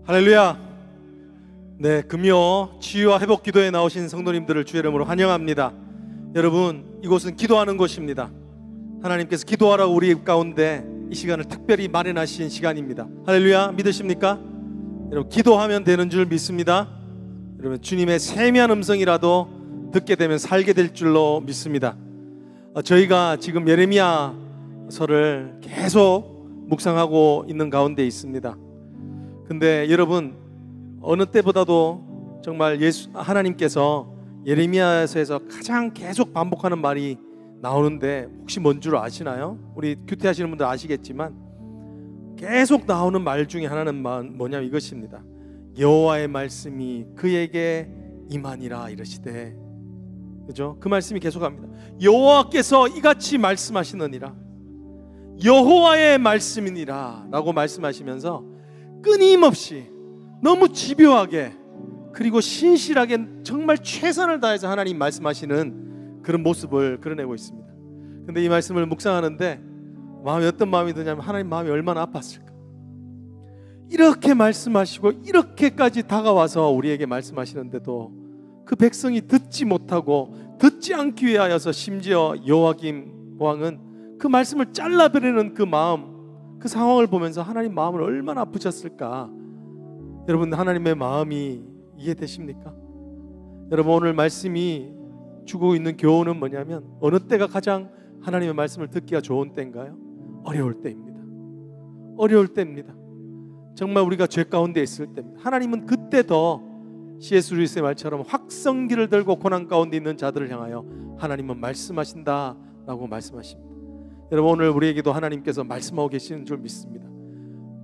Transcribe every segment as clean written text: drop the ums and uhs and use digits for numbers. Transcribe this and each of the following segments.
할렐루야. 네, 금요 치유와 회복 기도에 나오신 성도님들을 주의 이름으로 환영합니다. 여러분, 이곳은 기도하는 곳입니다. 하나님께서 기도하라고 우리 가운데 이 시간을 특별히 마련하신 시간입니다. 할렐루야. 믿으십니까? 여러분, 기도하면 되는 줄 믿습니다. 여러분, 주님의 세미한 음성이라도 듣게 되면 살게 될 줄로 믿습니다. 저희가 지금 예레미야서를 계속 묵상하고 있는 가운데 있습니다. 근데 여러분, 어느 때보다도 정말 하나님께서 예레미야서에서 가장 계속 반복하는 말이 나오는데 혹시 뭔 줄 아시나요? 우리 큐티하시는 분들 아시겠지만 계속 나오는 말 중에 하나는 뭐냐면 이것입니다. 여호와의 말씀이 그에게 임하니라 이러시되, 그죠? 그 말씀이 계속합니다. 여호와께서 이같이 말씀하시느니라, 여호와의 말씀이니라 라고 말씀하시면서 끊임없이 너무 집요하게 그리고 신실하게 정말 최선을 다해서 하나님 말씀하시는 그런 모습을 그려내고 있습니다. 근데 이 말씀을 묵상하는데 마음이 어떤 마음이 드냐면, 하나님 마음이 얼마나 아팠을까. 이렇게 말씀하시고 이렇게까지 다가와서 우리에게 말씀하시는데도 그 백성이 듣지 못하고 듣지 않기 위하여서 심지어 여호야김 왕은 그 말씀을 잘라버리는 그 마음, 그 상황을 보면서 하나님 마음을 얼마나 아프셨을까. 여러분, 하나님의 마음이 이해되십니까? 여러분, 오늘 말씀이 주고 있는 교훈은 뭐냐면, 어느 때가 가장 하나님의 말씀을 듣기가 좋은 때인가요? 어려울 때입니다. 어려울 때입니다. 정말 우리가 죄 가운데 있을 때입니다. 하나님은 그때 더 C.S. 루이스의 말처럼 확성기를 들고 고난 가운데 있는 자들을 향하여 하나님은 말씀하신다라고 말씀하십니다. 여러분, 오늘 우리에게도 하나님께서 말씀하고 계시는 줄 믿습니다.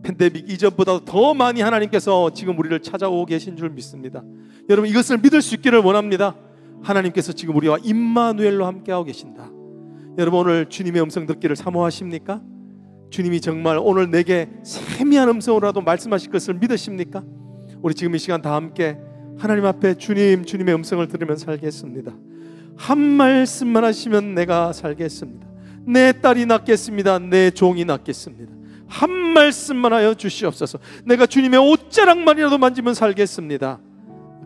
팬데믹 이전보다 더 많이 하나님께서 지금 우리를 찾아오고 계신 줄 믿습니다. 여러분, 이것을 믿을 수 있기를 원합니다. 하나님께서 지금 우리와 임마누엘로 함께하고 계신다. 여러분, 오늘 주님의 음성 듣기를 사모하십니까? 주님이 정말 오늘 내게 세미한 음성으로라도 말씀하실 것을 믿으십니까? 우리 지금 이 시간 다 함께 하나님 앞에 주님의 음성을 들으면서 살겠습니다. 한 말씀만 하시면 내가 살겠습니다. 내 딸이 낫겠습니다. 내 종이 낫겠습니다. 한 말씀만 하여 주시옵소서. 내가 주님의 옷자락만이라도 만지면 살겠습니다.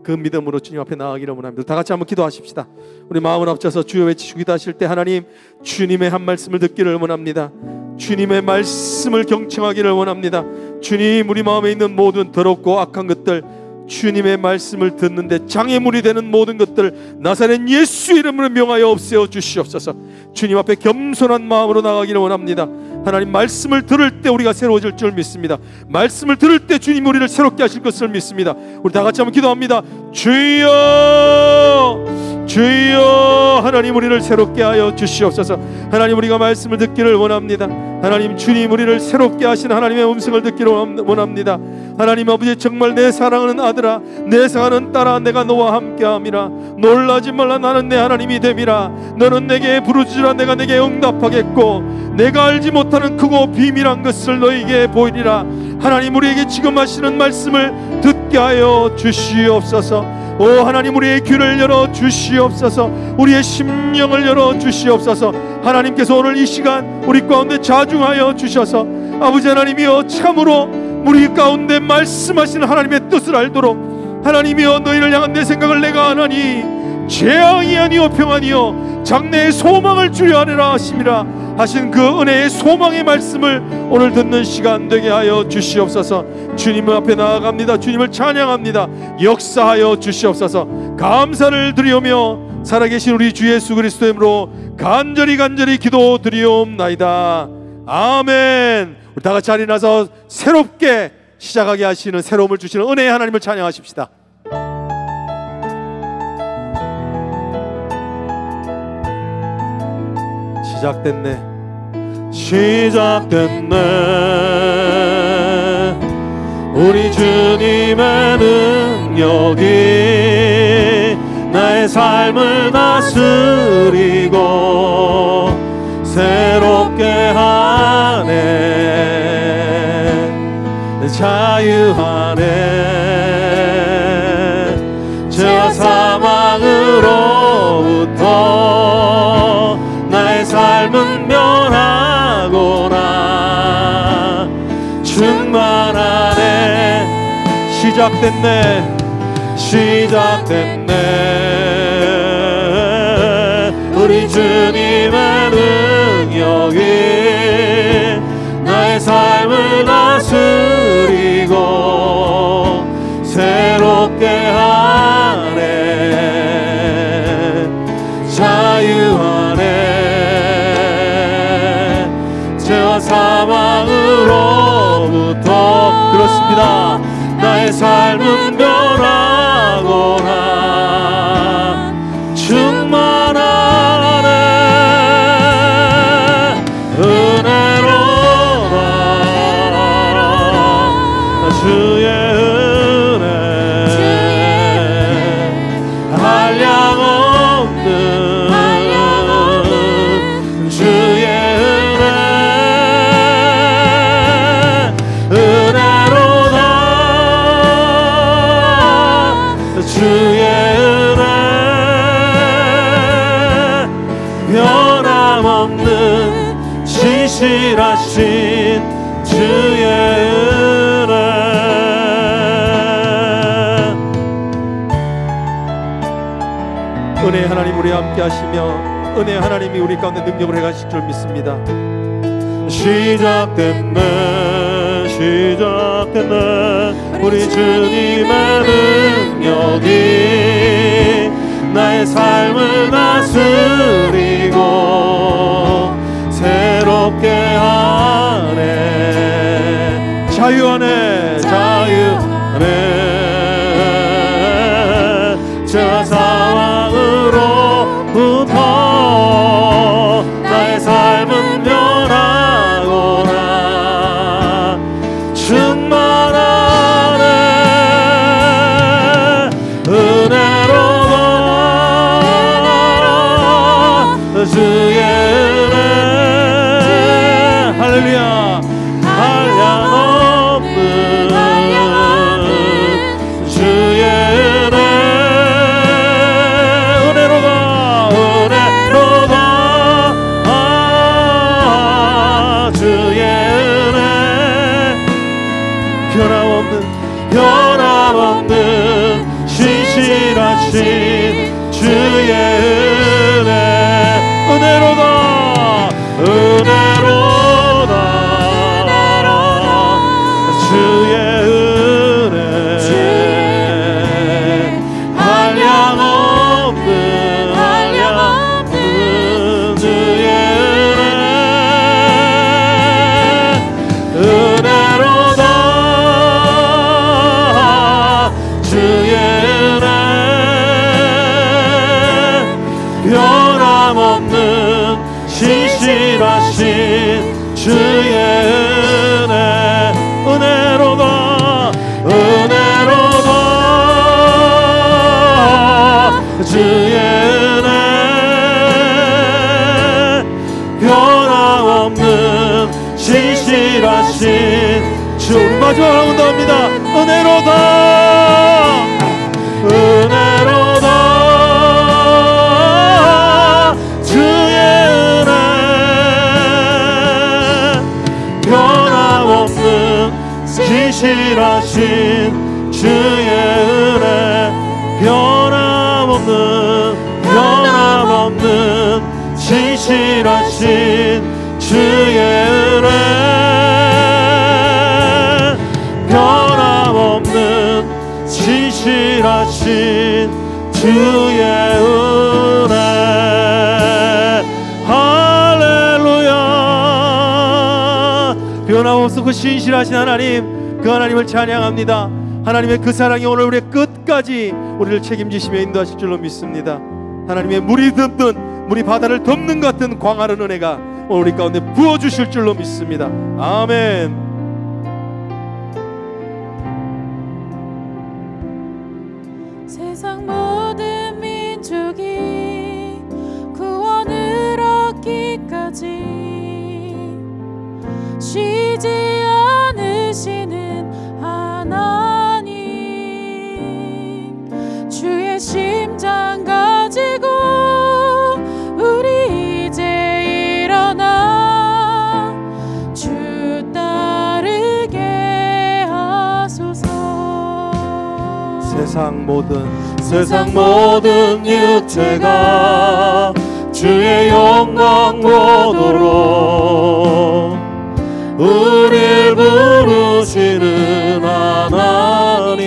그 믿음으로 주님 앞에 나아가기를 원합니다. 다 같이 한번 기도하십시다. 우리 마음을 합쳐서 주여 외치시고 기도하실 때, 하나님, 주님의 한 말씀을 듣기를 원합니다. 주님의 말씀을 경청하기를 원합니다. 주님, 우리 마음에 있는 모든 더럽고 악한 것들, 주님의 말씀을 듣는데 장애물이 되는 모든 것들 나사렛 예수 이름으로 명하여 없애어 주시옵소서. 주님 앞에 겸손한 마음으로 나가기를 원합니다. 하나님, 말씀을 들을 때 우리가 새로워질 줄 믿습니다. 말씀을 들을 때 주님 우리를 새롭게 하실 것을 믿습니다. 우리 다 같이 한번 기도합니다. 주여, 주여, 하나님 우리를 새롭게 하여 주시옵소서. 하나님, 우리가 말씀을 듣기를 원합니다. 하나님, 주님 우리를 새롭게 하신 하나님의 음성을 듣기를 원합니다. 하나님 아버지, 정말 내 사랑하는 아들아, 내 사랑하는 딸아, 내가 너와 함께함이라. 놀라지 말라. 나는 내 하나님이 됨이라. 너는 내게 부르짖으라. 내가 내게 응답하겠고 내가 알지 못하는 크고 비밀한 것을 너에게 보이리라. 하나님, 우리에게 지금 하시는 말씀을 듣게 하여 주시옵소서. 오 하나님, 우리의 귀를 열어 주시옵소서. 우리의 심령을 열어 주시옵소서. 하나님께서 오늘 이 시간 우리 가운데 자중하여 주셔서 아버지 하나님이여, 참으로 우리 가운데 말씀하시는 하나님의 뜻을 알도록, 하나님이여, 너희를 향한 내 생각을 내가 아나니 재앙이 아니요 평안이요 장래의 소망을 주려 하리라 하심이라 하신 그 은혜의 소망의 말씀을 오늘 듣는 시간 되게 하여 주시옵소서. 주님 앞에 나아갑니다. 주님을 찬양합니다. 역사하여 주시옵소서. 감사를 드리오며 살아계신 우리 주 예수 그리스도의 이름으로 간절히 기도드리옵나이다. 아멘. 우리 다 같이 자리에 나서 새롭게 시작하게 하시는, 새로움을 주시는 은혜의 하나님을 찬양하십시다. 시작됐네, 시작됐네. 우리 주님의 능력이 나의 삶을 다스리고 새롭게 하네. 자유하네. 죄와 사망으로부터 나의 삶은 변하구나. 충만하네. 시작됐네 시작됐네 우리 주님의 능력이 나의 삶을 다스리고 새롭게 하네 자유하네 죄와 사망으로부터 그렇습니다 나의 삶은 변하거나 충만하네 은혜로다 주의 은혜 한량없는 주의 은혜 은혜로다 주의 은혜 변함없는 신실하신 주의 은혜 은혜의 하나님 우리 함께 하시며 은혜의 하나님이 우리 가운데 능력을 행하실 줄 믿습니다 시작됐네 시작됐네 우리 주님의 능력이 나의 삶을 다스리고 새롭게 하네 자유하네 자유하네 죄와 사망으로부터 나의 삶은 변하거나 충만하네 은혜로다 주의 은혜 할렐루야 한량없는 주의 은혜 은혜로다 은혜로다 주의 은혜 변함없는 신실하신 주의 은혜 은혜로다 은혜로다 주의 은혜 한량없는 주의 은혜 은혜로다 주의 은혜 변함없는 신실하신 주의 은혜 은혜로다 은혜로다 주의 은혜 변함없는 신실하신 주 우리 마지막으로 한번 더 합니다 은혜로다 은혜로다 주의 은혜 변함없는 신실하신 주의 은혜 변함없는 신실하신 주의 은혜 변함없는 신실하신 주의 은혜 할렐루야 변함없고 신실하신 하나님 그 하나님을 찬양합니다 하나님의 그 사랑이 오늘 우리의 끝까지 우리를 책임지시며 인도하실 줄로 믿습니다 하나님의 물이 덮는 물이 바다를 덮는 것 같은 광활한 은혜가 오늘 우리 가운데 부어주실 줄로 믿습니다 아멘 세상 모든 민족이 구원을 얻기까지 쉬지 않으시는 하나님 주의 심장 가지고 우리 이제 일어나 주 따라 세상 모든 육체가 주의 영광 보도록 우릴 부르시는 하나님,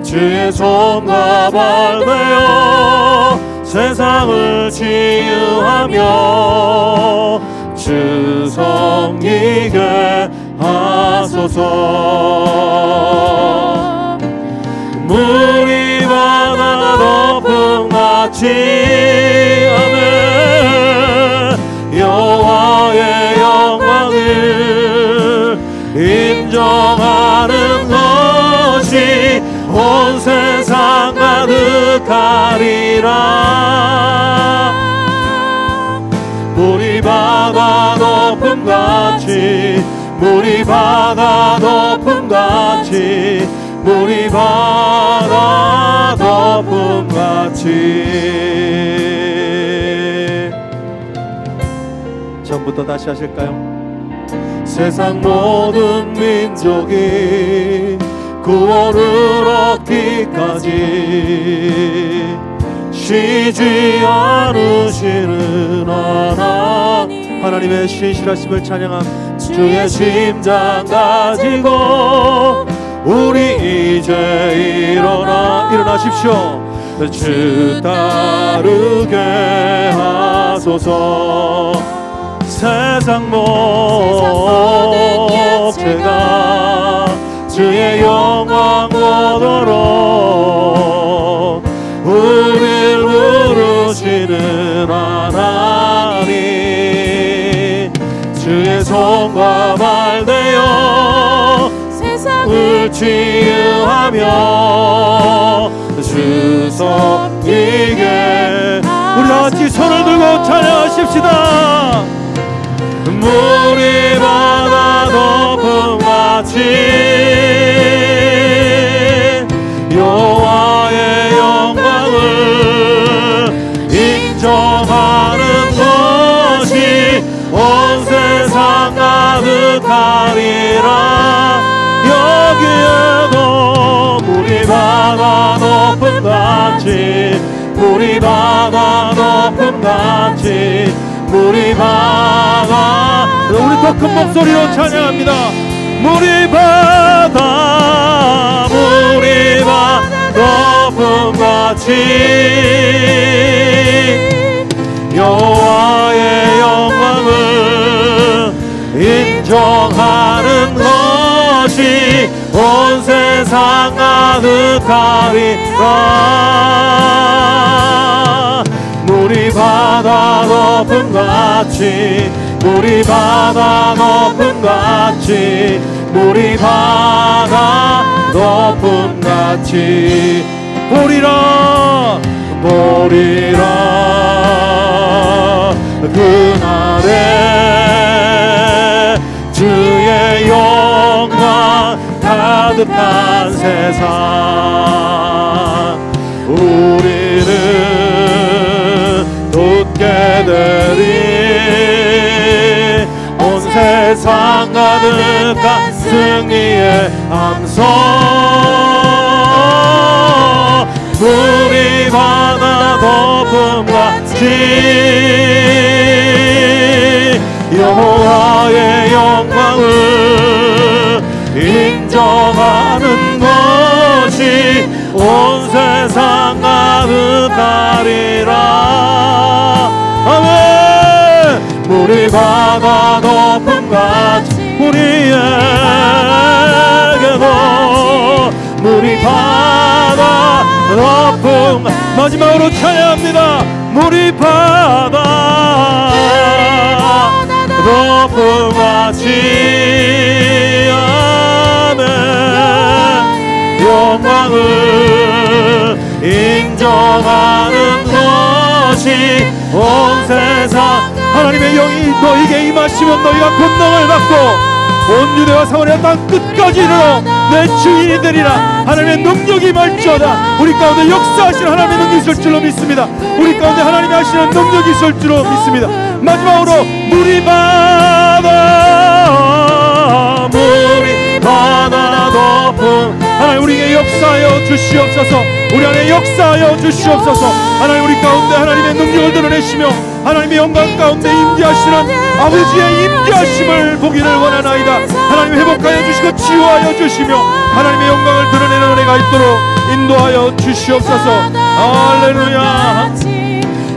주의 손과 발 되어 세상을 치유하며 주 섬기게 하소서. 물이 바다 덮음같이 아멘. 여호와의 영광을 인정하는 것이 온 세상 가득하리라. 물이 바다 덮음같이, 물이 바다 덮음같이, 물이 바다 덮음같이. 처음부터 다시 하실까요? 세상 모든 민족이 구원을 얻기까지 쉬지 않으시는 하나님, 하나님의 신실하심을 찬양함. 주의 심장 가지고 우리 이제 일어나십시오. 주 따르게 하소서. 세상 모든 육체가 주의 영광 보도록 우릴 부르시는 하나님, 주의 손과 발 되어 세상을 치유하며 주 섬기게. 우리 같이 손을 들고 찬양하십시다. 물이 바다 덮음같이 여호와의 영광을 인정하는 것이 온 세상 가득하리라. 여기에도 물이 바다 덮음같이, 물이 바다 덮음같이, 물이 바다. 우리 더 큰 목소리로 찬양합니다. 물이 바다, 물이 바다 덮음같이 여호와의 영광을 인정하는 것이 온 세상 가득하리라. 물이 바다 덮음같이, 물이 바다 덮음같이, 물이 바다 덮음같이 보리라, 보리라. 그날에 주의 영광 가득한 세상 우리는 돋게 되리. 온 세상 가득한 승리의 함성. 물이 바다 덮음같이 여호와의 영광을 인정하는 것이 온 세상 가득하리라. 아멘. 물이 바다 덮음같이 우리에게도 물이 바다 덮음. 마지막으로 찬양합니다. 물이 바다 덮음같이 아멘. 영광을 인정하는 것이 온 세상. 하나님의 영이 너에게 임하시면 너희가 권능을 받고 온 유대와 사마리아 땅 끝까지 이르러 내 주인이 되리라. 하나님의 능력이 임할지어다. 우리 가운데 역사하시는 하나님의 능력이 있을 줄로 믿습니다. 우리 가운데 하나님이 하시는 능력이 있을 줄로 믿습니다. 마지막으로 물이 바다, 물이 바다 덮음. 하나님 우리에게 역사하여 주시옵소서. 우리 안에 역사하여 주시옵소서. 하나님 우리 가운데 하나님의 능력을 드러내시며 하나님의 영광 가운데 임재하시는 아버지의 임재하심을 보기를 원하나이다. 하나님 회복하여 주시고 치유하여 주시며 하나님의 영광을 드러내는 은혜가 있도록 인도하여 주시옵소서. 할렐루야.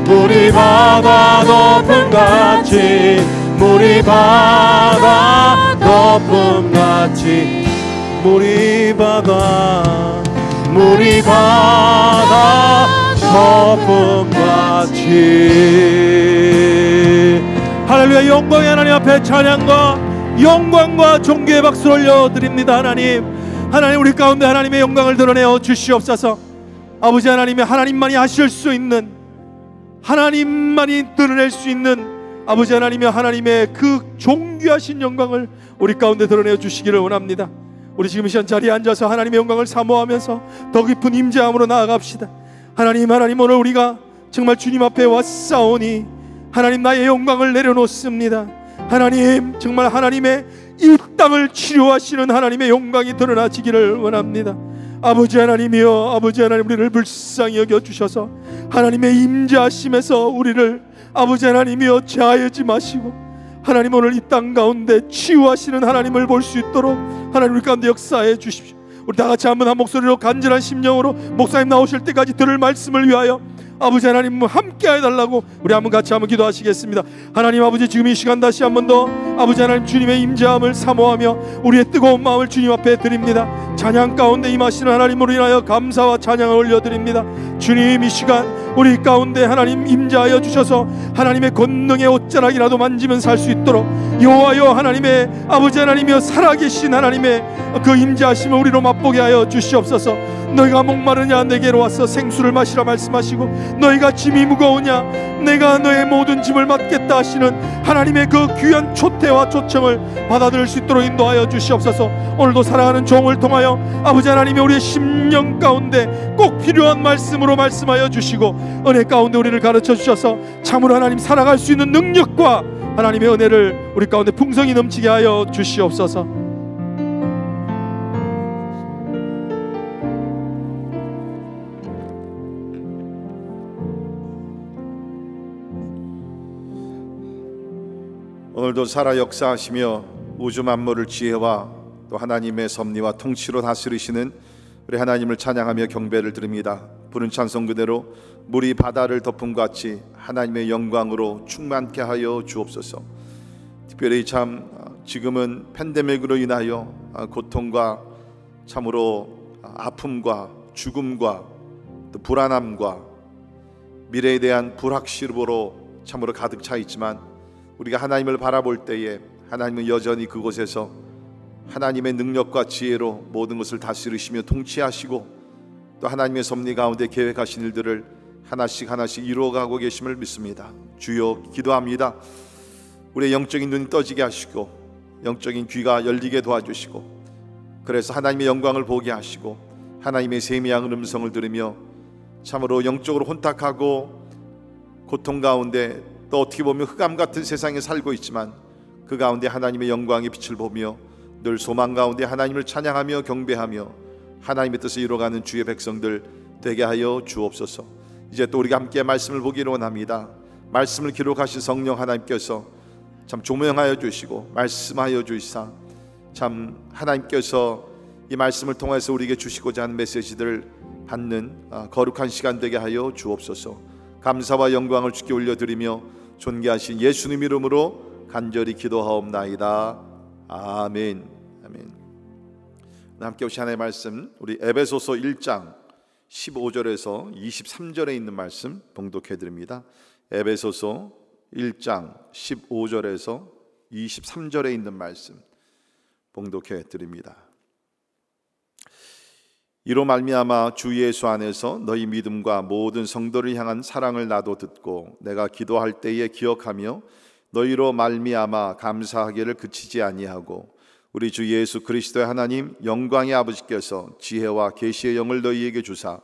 물이 바다 덮음같이, 물이 바다 덮음같이, 물이 바다 덮음같이. 할렐루야. 영광의 하나님 앞에 찬양과 영광과 존귀의 박수를 올려드립니다. 하나님 우리 가운데 하나님의 영광을 드러내어 주시옵소서. 아버지 하나님의 하나님만이 하실 수 있는, 하나님만이 드러낼 수 있는 아버지 하나님의 그 존귀하신 영광을 우리 가운데 드러내어 주시기를 원합니다. 우리 지금 이 시간 자리에 앉아서 하나님의 영광을 사모하면서 더 깊은 임재함으로 나아갑시다. 하나님 오늘 우리가 정말 주님 앞에 왔사오니 하나님 나의 영광을 내려놓습니다. 하나님 정말 하나님의 이 땅을 치료하시는 하나님의 영광이 드러나지기를 원합니다. 아버지 하나님이여, 아버지 하나님 우리를 불쌍히 여겨주셔서 하나님의 임재하심에서 우리를 아버지 하나님이여 제하여지 마시고 하나님 오늘 이 땅 가운데 치유하시는 하나님을 볼 수 있도록 하나님 우리 가운데 역사해 주십시오. 우리 다 같이 한번 한 목소리로 간절한 심령으로 목사님 나오실 때까지 들을 말씀을 위하여 아버지 하나님 함께 해달라고 우리 한번 같이 한번 기도하시겠습니다. 하나님 아버지 지금 이 시간 다시 한번 더 아버지 하나님 주님의 임재함을 사모하며 우리의 뜨거운 마음을 주님 앞에 드립니다. 찬양 가운데 임하시는 하나님으로 인하여 감사와 찬양을 올려드립니다. 주님 이 시간 우리 가운데 하나님 임재하여 주셔서 하나님의 권능의 옷자락이라도 만지면 살 수 있도록 여호와여 하나님의 아버지 하나님이여 살아계신 하나님의 그 임재하심을 우리로 맛보게 하여 주시옵소서. 너희가 목마르냐 내게로 와서 생수를 마시라 말씀하시고 너희가 짐이 무거우냐 내가 너의 모든 짐을 맡겠다 하시는 하나님의 그 귀한 초대와 초청을 받아들일 수 있도록 인도하여 주시옵소서. 오늘도 사랑하는 종을 통하여 아버지 하나님이 우리의 심령 가운데 꼭 필요한 말씀으로 말씀하여 주시고 은혜 가운데 우리를 가르쳐 주셔서 참으로 하나님 살아갈 수 있는 능력과 하나님의 은혜를 우리 가운데 풍성히 넘치게 하여 주시옵소서. 오늘도 살아 역사하시며 우주 만물을 지혜와 또 하나님의 섭리와 통치로 다스리시는 우리 하나님을 찬양하며 경배를 드립니다. 부른 찬송 그대로 물이 바다를 덮음같이 하나님의 영광으로 충만케 하여 주옵소서. 특별히 참 지금은 팬데믹으로 인하여 고통과 참으로 아픔과 죽음과 또 불안함과 미래에 대한 불확실함으로 참으로 가득 차 있지만 우리가 하나님을 바라볼 때에 하나님은 여전히 그곳에서 하나님의 능력과 지혜로 모든 것을 다스리시며 통치하시고 또 하나님의 섭리 가운데 계획하신 일들을 하나씩 이루어가고 계심을 믿습니다. 주여 기도합니다. 우리의 영적인 눈이 떠지게 하시고 영적인 귀가 열리게 도와주시고 그래서 하나님의 영광을 보게 하시고 하나님의 세미한 음성을 들으며 참으로 영적으로 혼탁하고 고통 가운데 또 어떻게 보면 흑암 같은 세상에 살고 있지만 그 가운데 하나님의 영광의 빛을 보며 늘 소망 가운데 하나님을 찬양하며 경배하며 하나님의 뜻을 이루어가는 주의 백성들 되게 하여 주옵소서. 이제 또 우리가 함께 말씀을 보기를 원합니다. 말씀을 기록하신 성령 하나님께서 참 조명하여 주시고 말씀하여 주시사 참 하나님께서 이 말씀을 통해서 우리에게 주시고자 하는 메시지들을 받는 거룩한 시간 되게 하여 주옵소서. 감사와 영광을 주께 올려드리며 존귀하신 예수님 이름으로 간절히 기도하옵나이다. 아멘. 아멘. 함께 오신 하나님의 말씀 우리 에베소서 1장 15절에서 23절에 있는 말씀 봉독해 드립니다. 에베소서 1장 15절에서 23절에 있는 말씀 봉독해 드립니다. 이로 말미암아 주 예수 안에서 너희 믿음과 모든 성도를 향한 사랑을 나도 듣고 내가 기도할 때에 기억하며 너희로 말미암아 감사하기를 그치지 아니하고 우리 주 예수 그리스도의 하나님 영광의 아버지께서 지혜와 계시의 영을 너희에게 주사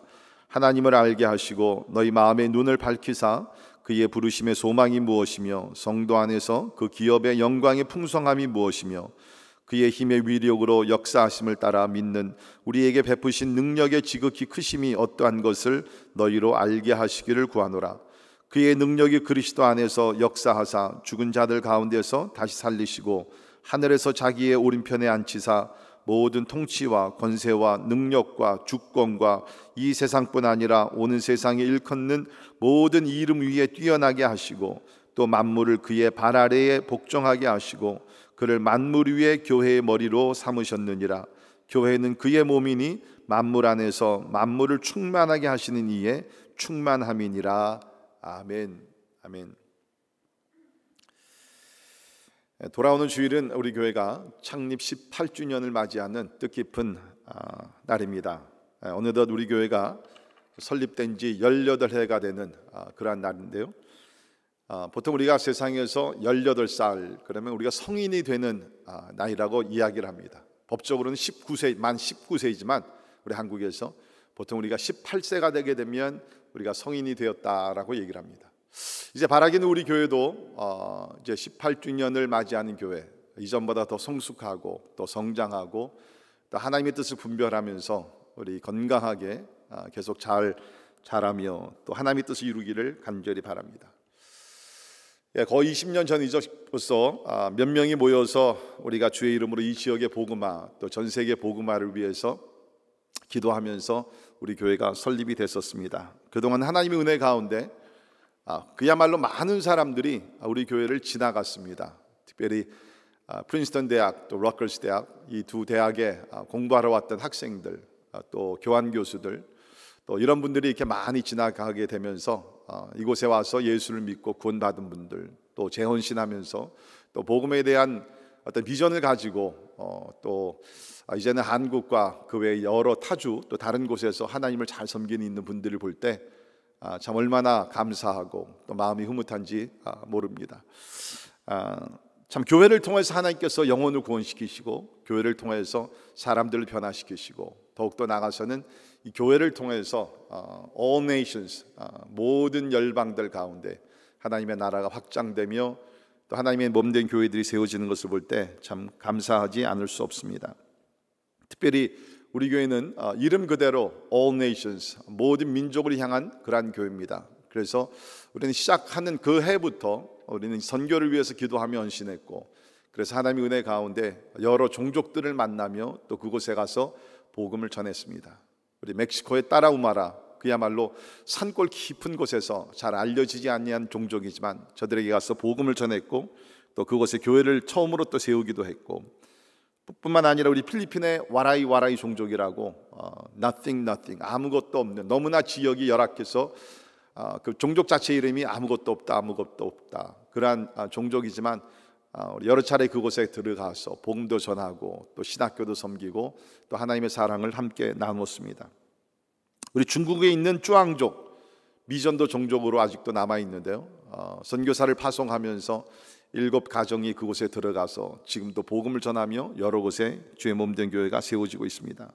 하나님을 알게 하시고 너희 마음의 눈을 밝히사 그의 부르심의 소망이 무엇이며 성도 안에서 그 기업의 영광의 풍성함이 무엇이며 그의 힘의 위력으로 역사하심을 따라 믿는 우리에게 베푸신 능력의 지극히 크심이 어떠한 것을 너희로 알게 하시기를 구하노라. 그의 능력이 그리스도 안에서 역사하사 죽은 자들 가운데서 다시 살리시고 하늘에서 자기의 오른편에 앉히사 모든 통치와 권세와 능력과 주권과 이 세상뿐 아니라 오는 세상에 일컫는 모든 이름 위에 뛰어나게 하시고 또 만물을 그의 발 아래에 복종하게 하시고 그를 만물 위에 교회의 머리로 삼으셨느니라. 교회는 그의 몸이니 만물 안에서 만물을 충만하게 하시는 이의 충만함이니라. 아멘. 아멘. 돌아오는 주일은 우리 교회가 창립 18주년을 맞이하는 뜻깊은 날입니다. 어느덧 우리 교회가 설립된 지 18해가 되는 그러한 날인데요. 보통 우리가 세상에서 18살 그러면 우리가 성인이 되는 나이라고 이야기를 합니다. 법적으로는 19세, 만 19세이지만 우리 한국에서 보통 우리가 18세가 되게 되면 우리가 성인이 되었다라고 얘기를 합니다. 이제 바라기는 우리 교회도 이제 18주년을 맞이하는 교회, 이전보다 더 성숙하고 또 성장하고 또 하나님의 뜻을 분별하면서 우리 건강하게 계속 잘 자라며 또 하나님의 뜻을 이루기를 간절히 바랍니다. 거의 20년 전이죠. 벌써 몇 명이 모여서 우리가 주의 이름으로 이 지역의 복음화 또 전 세계 복음화를 위해서 기도하면서 우리 교회가 설립이 됐었습니다. 그동안 하나님의 은혜 가운데 그야말로 많은 사람들이 우리 교회를 지나갔습니다. 특별히 프린스턴 대학 또 러커스 대학 이 두 대학에 공부하러 왔던 학생들 또 교환 교수들 또 이런 분들이 이렇게 많이 지나가게 되면서 이곳에 와서 예수를 믿고 구원받은 분들 또 재헌신하면서 또 복음에 대한 어떤 비전을 가지고 또 이제는 한국과 그 외 여러 타주 또 다른 곳에서 하나님을 잘 섬기는 있는 분들을 볼 때 참 얼마나 감사하고 또 마음이 흐뭇한지 모릅니다. 참 교회를 통해서 하나님께서 영혼을 구원시키시고 교회를 통해서 사람들을 변화시키시고 더욱더 나아가서는 이 교회를 통해서 all nations 모든 열방들 가운데 하나님의 나라가 확장되며 또 하나님의 몸된 교회들이 세워지는 것을 볼 때 참 감사하지 않을 수 없습니다. 특별히 우리 교회는 이름 그대로 all nations 모든 민족을 향한 그러한 교회입니다. 그래서 우리는 시작하는 그 해부터 우리는 선교를 위해서 기도하며 헌신했고 그래서 하나님의 은혜 가운데 여러 종족들을 만나며 또 그곳에 가서 복음을 전했습니다. 우리 멕시코의 따라우마라 그야말로 산골 깊은 곳에서 잘 알려지지 않는 종족이지만 저들에게 가서 복음을 전했고 또 그곳에 교회를 처음으로 또 세우기도 했고 뿐만 아니라 우리 필리핀의 와라이 종족이라고 nothing 아무것도 없는 너무나 지역이 열악해서 그 종족 자체 이름이 아무것도 없다 그러한 종족이지만 여러 차례 그곳에 들어가서 복음도 전하고 또 신학교도 섬기고 또 하나님의 사랑을 함께 나누었습니다. 우리 중국에 있는 쭈앙족 미전도 종족으로 아직도 남아 있는데요. 선교사를 파송하면서 7 가정이 그곳에 들어가서 지금도 복음을 전하며 여러 곳에 주의 몸된 교회가 세워지고 있습니다.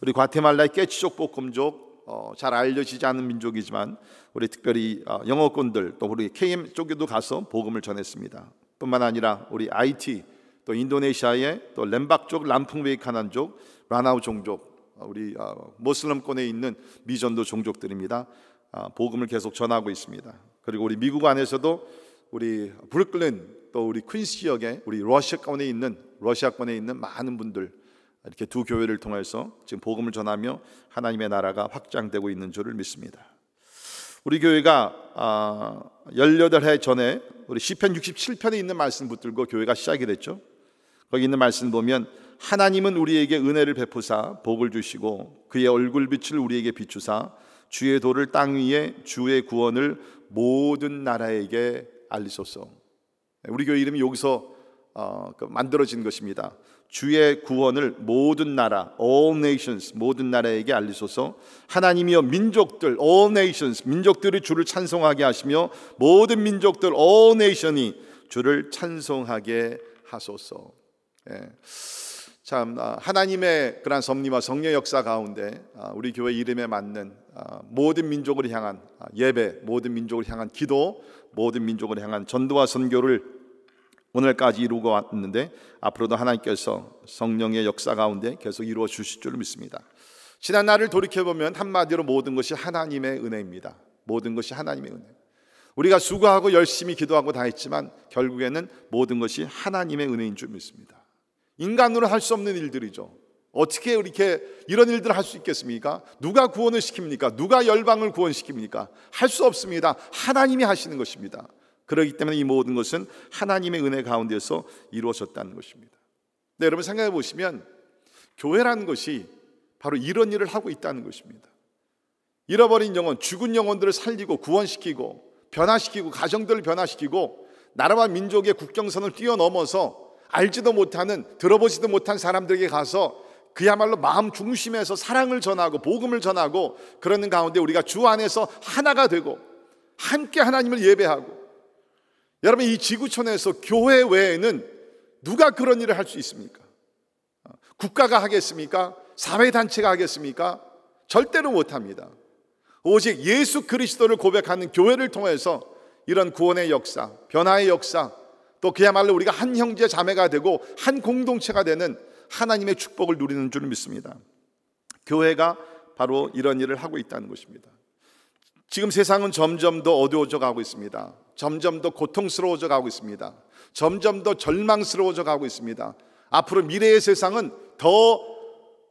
우리 과테말라의 깨치족 볶음족 잘 알려지지 않은 민족이지만 우리 특별히 영어권들 또 우리 KM 쪽에도 가서 복음을 전했습니다. 뿐만 아니라 우리 IT 또 인도네시아의 또 렘박족 람풍웨이카난족 라나우 종족 우리 모슬럼권에 있는 미전도 종족들입니다. 복음을 계속 전하고 있습니다. 그리고 우리 미국 안에서도 우리 브루클린 또 우리 퀸스 지역에 우리 러시아권에 있는 많은 분들 이렇게 두 교회를 통해서 지금 복음을 전하며 하나님의 나라가 확장되고 있는 줄을 믿습니다. 우리 교회가 18해 전에 우리 시편 67편에 있는 말씀 붙들고 교회가 시작이 됐죠. 거기 있는 말씀 보면 하나님은 우리에게 은혜를 베푸사 복을 주시고 그의 얼굴빛을 우리에게 비추사 주의 도를 땅 위에 주의 구원을 모든 나라에게 알리소서. 우리 교회 이름이 여기서 만들어진 것입니다. 주의 구원을 모든 나라, all nations, 모든 나라에게 알리소서. 하나님이여 민족들, all nations, 민족들이 주를 찬송하게 하시며 모든 민족들, all nation이 주를 찬송하게 하소서. 참 하나님의 그런 섭리와 성령 역사 가운데 우리 교회 이름에 맞는 모든 민족을 향한 예배, 모든 민족을 향한 기도, 모든 민족을 향한 전도와 선교를 오늘까지 이루고 왔는데 앞으로도 하나님께서 성령의 역사 가운데 계속 이루어 주실 줄 믿습니다. 지난 날을 돌이켜보면 한마디로 모든 것이 하나님의 은혜입니다. 모든 것이 하나님의 은혜. 우리가 수고하고 열심히 기도하고 다 했지만 결국에는 모든 것이 하나님의 은혜인 줄 믿습니다. 인간으로 할 수 없는 일들이죠. 어떻게 이렇게 이런 일들을 할 수 있겠습니까? 누가 구원을 시킵니까? 누가 열방을 구원시킵니까? 할 수 없습니다. 하나님이 하시는 것입니다. 그렇기 때문에 이 모든 것은 하나님의 은혜 가운데서 이루어졌다는 것입니다. 네, 여러분 생각해 보시면 교회라는 것이 바로 이런 일을 하고 있다는 것입니다. 잃어버린 영혼, 죽은 영혼들을 살리고 구원시키고 변화시키고 가정들을 변화시키고 나라와 민족의 국경선을 뛰어넘어서 알지도 못하는, 들어보지도 못한 사람들에게 가서 그야말로 마음 중심에서 사랑을 전하고 복음을 전하고 그러는 가운데 우리가 주 안에서 하나가 되고 함께 하나님을 예배하고, 여러분 이 지구촌에서 교회 외에는 누가 그런 일을 할 수 있습니까? 국가가 하겠습니까? 사회단체가 하겠습니까? 절대로 못합니다. 오직 예수 그리스도를 고백하는 교회를 통해서 이런 구원의 역사, 변화의 역사, 또 그야말로 우리가 한 형제 자매가 되고 한 공동체가 되는 하나님의 축복을 누리는 줄 믿습니다. 교회가 바로 이런 일을 하고 있다는 것입니다. 지금 세상은 점점 더 어두워져 가고 있습니다. 점점 더 고통스러워져 가고 있습니다. 점점 더 절망스러워져 가고 있습니다. 앞으로 미래의 세상은 더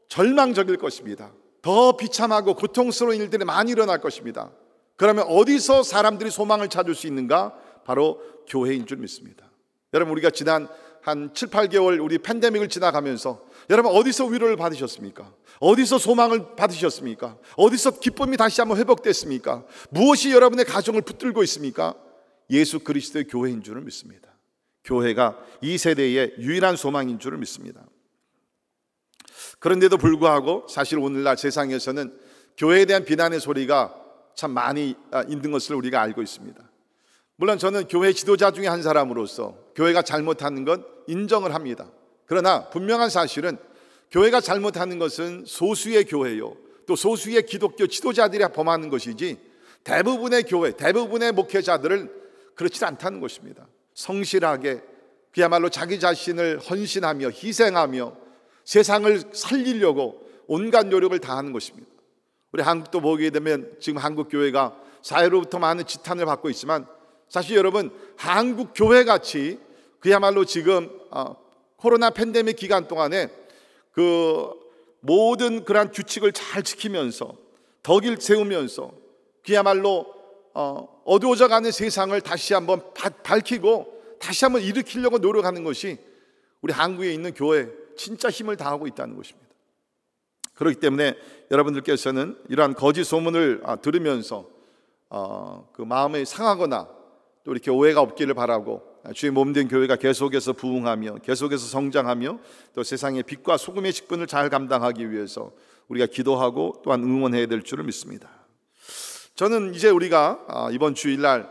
절망적일 것입니다. 더 비참하고 고통스러운 일들이 많이 일어날 것입니다. 그러면 어디서 사람들이 소망을 찾을 수 있는가? 바로 교회인 줄 믿습니다. 여러분 우리가 지난 한 7, 8개월 우리 팬데믹을 지나가면서 여러분 어디서 위로를 받으셨습니까? 어디서 소망을 받으셨습니까? 어디서 기쁨이 다시 한번 회복됐습니까? 무엇이 여러분의 가정을 붙들고 있습니까? 예수 그리스도의 교회인 줄을 믿습니다. 교회가 이 세대의 유일한 소망인 줄을 믿습니다. 그런데도 불구하고 사실 오늘날 세상에서는 교회에 대한 비난의 소리가 참 많이 있는 것을 우리가 알고 있습니다. 물론 저는 교회 지도자 중에 한 사람으로서 교회가 잘못하는 건 인정을 합니다. 그러나 분명한 사실은 교회가 잘못하는 것은 소수의 교회요, 또 소수의 기독교 지도자들이 범하는 것이지 대부분의 교회, 대부분의 목회자들을 그렇지 않다는 것입니다. 성실하게 그야말로 자기 자신을 헌신하며 희생하며 세상을 살리려고 온갖 노력을 다하는 것입니다. 우리 한국도 보게 되면 지금 한국 교회가 사회로부터 많은 지탄을 받고 있지만 사실 여러분 한국 교회같이 그야말로 지금 코로나 팬데믹 기간 동안에 그 모든 그러한 규칙을 잘 지키면서 덕을 세우면서 그야말로 어두워져 가는 세상을 다시 한번 밝히고 다시 한번 일으키려고 노력하는 것이 우리 한국에 있는 교회 진짜 힘을 다하고 있다는 것입니다. 그렇기 때문에 여러분들께서는 이러한 거짓 소문을 들으면서 그 마음이 상하거나 또 이렇게 오해가 없기를 바라고, 주의 몸된 교회가 계속해서 부흥하며 계속해서 성장하며 또 세상의 빛과 소금의 직분을 잘 감당하기 위해서 우리가 기도하고 또한 응원해야 될 줄을 믿습니다. 저는 이제 우리가 이번 주일날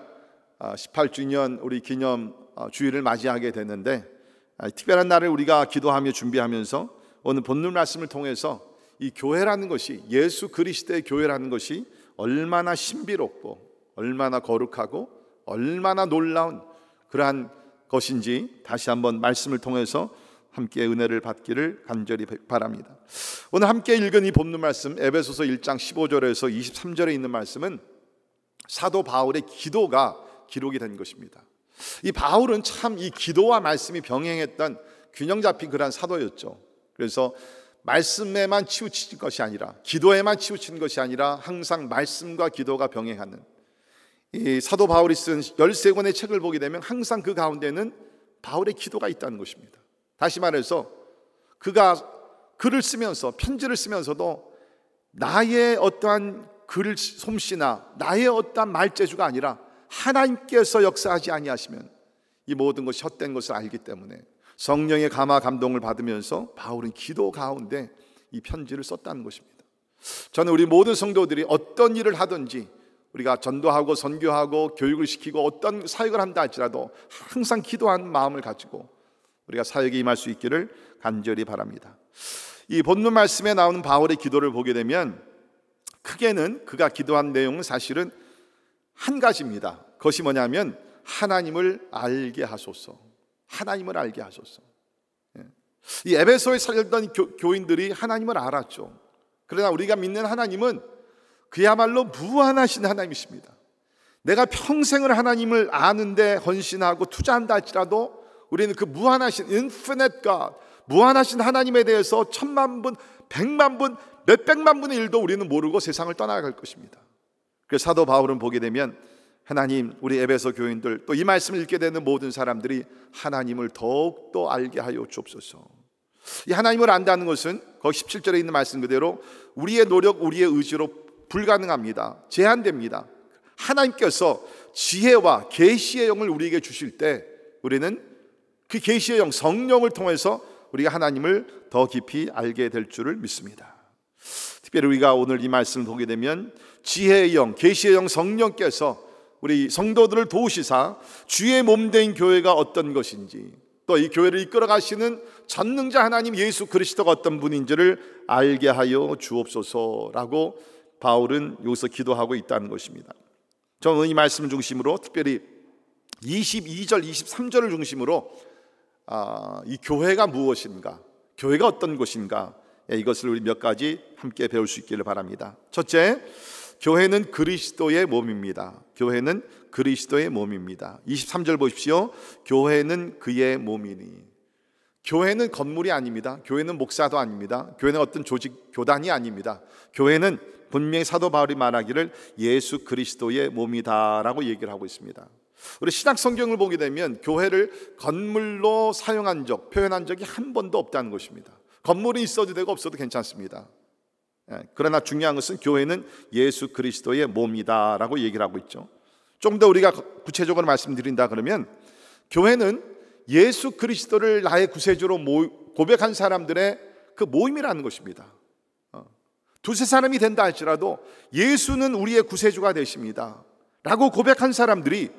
18주년 우리 기념 주일을 맞이하게 됐는데, 특별한 날을 우리가 기도하며 준비하면서 오늘 본문 말씀을 통해서 이 교회라는 것이, 예수 그리스도의 교회라는 것이 얼마나 신비롭고 얼마나 거룩하고 얼마나 놀라운 그러한 것인지 다시 한번 말씀을 통해서 함께 은혜를 받기를 간절히 바랍니다. 오늘 함께 읽은 이 본문 말씀 에베소서 1장 15절에서 23절에 있는 말씀은 사도 바울의 기도가 기록이 된 것입니다. 이 바울은 참 이 기도와 말씀이 병행했던 균형 잡힌 그러한 사도였죠. 그래서 말씀에만 치우친 것이 아니라, 기도에만 치우친 것이 아니라 항상 말씀과 기도가 병행하는 이 사도 바울이 쓴 13권의 책을 보게 되면 항상 그 가운데는 바울의 기도가 있다는 것입니다. 다시 말해서 그가 글을 쓰면서, 편지를 쓰면서도 나의 어떠한 글 솜씨나 나의 어떠한 말재주가 아니라 하나님께서 역사하지 아니하시면 이 모든 것이 헛된 것을 알기 때문에 성령의 감화 감동을 받으면서 바울은 기도 가운데 이 편지를 썼다는 것입니다. 저는 우리 모든 성도들이 어떤 일을 하든지, 우리가 전도하고 선교하고 교육을 시키고 어떤 사역을 한다 할지라도 항상 기도하는 마음을 가지고 우리가 사역에 임할 수 있기를 간절히 바랍니다. 이 본문 말씀에 나오는 바울의 기도를 보게 되면 크게는 그가 기도한 내용은 사실은 한 가지입니다. 그것이 뭐냐면 하나님을 알게 하소서. 하나님을 알게 하소서. 이 에베소에 살던 교인들이 하나님을 알았죠. 그러나 우리가 믿는 하나님은 그야말로 무한하신 하나님이십니다. 내가 평생을 하나님을 아는데 헌신하고 투자한다 할지라도 우리는 그 무한하신 infinite God, 무한하신 하나님에 대해서 1000만 분, 100만 분, 몇백만 분의 일도 우리는 모르고 세상을 떠나갈 것입니다. 그래서 사도 바울은 보게 되면 하나님, 우리 에베소 교인들 또 이 말씀을 읽게 되는 모든 사람들이 하나님을 더욱더 알게 하여 주옵소서. 이 하나님을 안다는 것은 거기 17절에 있는 말씀 그대로 우리의 노력, 우리의 의지로 불가능합니다. 제한됩니다. 하나님께서 지혜와 계시의 영을 우리에게 주실 때 우리는 그 계시의 영, 성령을 통해서 우리가 하나님을 더 깊이 알게 될 줄을 믿습니다. 특별히 우리가 오늘 이 말씀을 보게 되면 지혜의 영, 계시의 영 성령께서 우리 성도들을 도우시사 주의 몸된 교회가 어떤 것인지, 또 이 교회를 이끌어 가시는 전능자 하나님 예수 그리스도가 어떤 분인지를 알게 하여 주옵소서라고 바울은 여기서 기도하고 있다는 것입니다. 저는 이 말씀 중심으로 특별히 22절, 23절을 중심으로 이 교회가 무엇인가, 교회가 어떤 곳인가, 이것을 우리 몇 가지 함께 배울 수 있기를 바랍니다. 첫째, 교회는 그리스도의 몸입니다. 교회는 그리스도의 몸입니다. 23절 보십시오. 교회는 그의 몸이니. 교회는 건물이 아닙니다. 교회는 목사도 아닙니다. 교회는 어떤 조직, 교단이 아닙니다. 교회는 분명히 사도 바울이 말하기를 예수 그리스도의 몸이다라고 얘기를 하고 있습니다. 우리 신약 성경을 보게 되면 교회를 건물로 사용한 적, 표현한 적이 한 번도 없다는 것입니다. 건물이 있어도 되고 없어도 괜찮습니다. 그러나 중요한 것은 교회는 예수 그리스도의 몸이다라고 얘기를 하고 있죠. 좀 더 우리가 구체적으로 말씀드린다 그러면 교회는 예수 그리스도를 나의 구세주로 고백한 사람들의 그 모임이라는 것입니다. 두세 사람이 된다 할지라도 예수는 우리의 구세주가 되십니다 라고 고백한 사람들이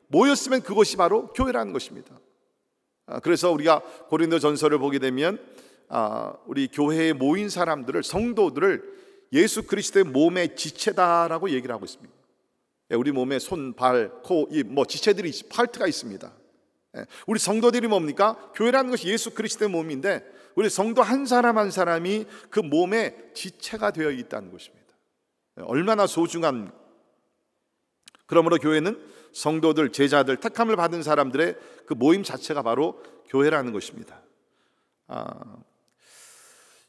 모였으면 그것이 바로 교회라는 것입니다. 그래서 우리가 고린도전서를 보게 되면 우리 교회에 모인 사람들을, 성도들을 예수 그리스도의 몸의 지체다라고 얘기를 하고 있습니다. 우리 몸에 손, 발, 코, 입, 지체들이, 파트가 있습니다. 우리 성도들이 뭡니까? 교회라는 것이 예수 그리스도의 몸인데 우리 성도 한 사람 한 사람이 그 몸의 지체가 되어 있다는 것입니다. 얼마나 소중한, 그러므로 교회는 성도들, 제자들, 택함을 받은 사람들의 그 모임 자체가 바로 교회라는 것입니다.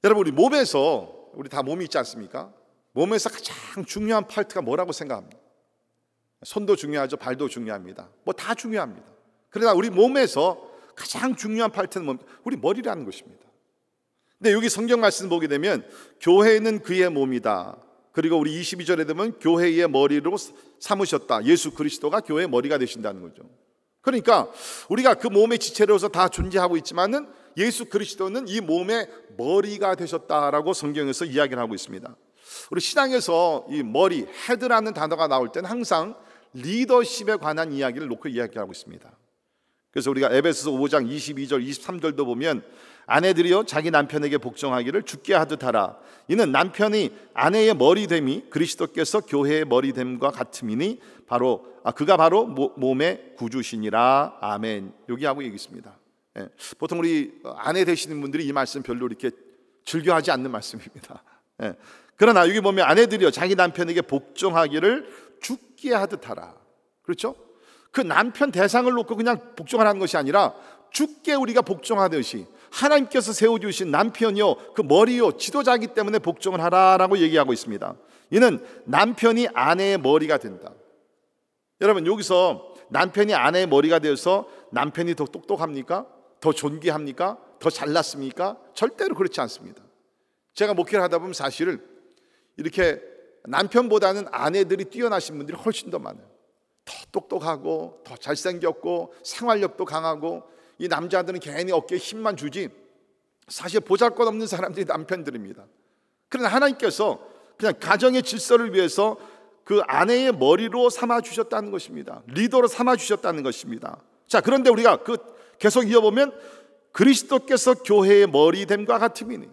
여러분, 우리 몸에서, 우리 다 몸이 있지 않습니까? 몸에서 가장 중요한 파트가 뭐라고 생각합니까? 손도 중요하죠. 발도 중요합니다. 다 중요합니다. 그러나 우리 몸에서 가장 중요한 파트는 뭡니까? 우리 머리라는 것입니다. 근데 여기 성경 말씀 보게 되면 교회는 그의 몸이다. 그리고 우리 22절에 되면 교회의 머리로 삼으셨다. 예수 그리스도가 교회의 머리가 되신다는 거죠. 그러니까 우리가 그 몸의 지체로서 다 존재하고 있지만은 예수 그리스도는 이 몸의 머리가 되셨다라고 성경에서 이야기를 하고 있습니다. 우리 신앙에서 이 머리, 헤드라는 단어가 나올 때는 항상 리더십에 관한 이야기를 놓고 이야기하고 있습니다. 그래서 우리가 에베소서 5장 22절, 23절도 보면 아내들이여 자기 남편에게 복종하기를 주께 하듯 하라. 이는 남편이 아내의 머리됨이 그리스도께서 교회의 머리됨과 같음이니 그가 바로 몸의 구주시니라. 아멘. 여기 하고 얘기했습니다. 보통 우리 아내 되시는 분들이 이 말씀 별로 이렇게 즐겨하지 않는 말씀입니다. 그러나 여기 보면 아내들이여 자기 남편에게 복종하기를 주께 하듯 하라. 그렇죠? 그 남편 대상을 놓고 그냥 복종하라는 것이 아니라 주께 우리가 복종하듯이 하나님께서 세워주신 남편이요 그 머리요 지도자이기 때문에 복종을 하라라고 얘기하고 있습니다. 이는 남편이 아내의 머리가 된다. 여러분, 여기서 남편이 아내의 머리가 되어서 남편이 더 똑똑합니까? 더 존귀합니까? 더 잘났습니까? 절대로 그렇지 않습니다. 제가 목회를 하다 보면 사실은 이렇게 남편보다는 아내들이 뛰어나신 분들이 훨씬 더 많아요. 더 똑똑하고 더 잘생겼고 생활력도 강하고, 이 남자들은 괜히 어깨에 힘만 주지 사실 보잘것없는 사람들이 남편들입니다. 그러나 하나님께서 그냥 가정의 질서를 위해서 그 아내의 머리로 삼아주셨다는 것입니다. 리더로 삼아주셨다는 것입니다. 자, 그런데 우리가 계속 이어보면 그리스도께서 교회의 머리됨과 같음이니,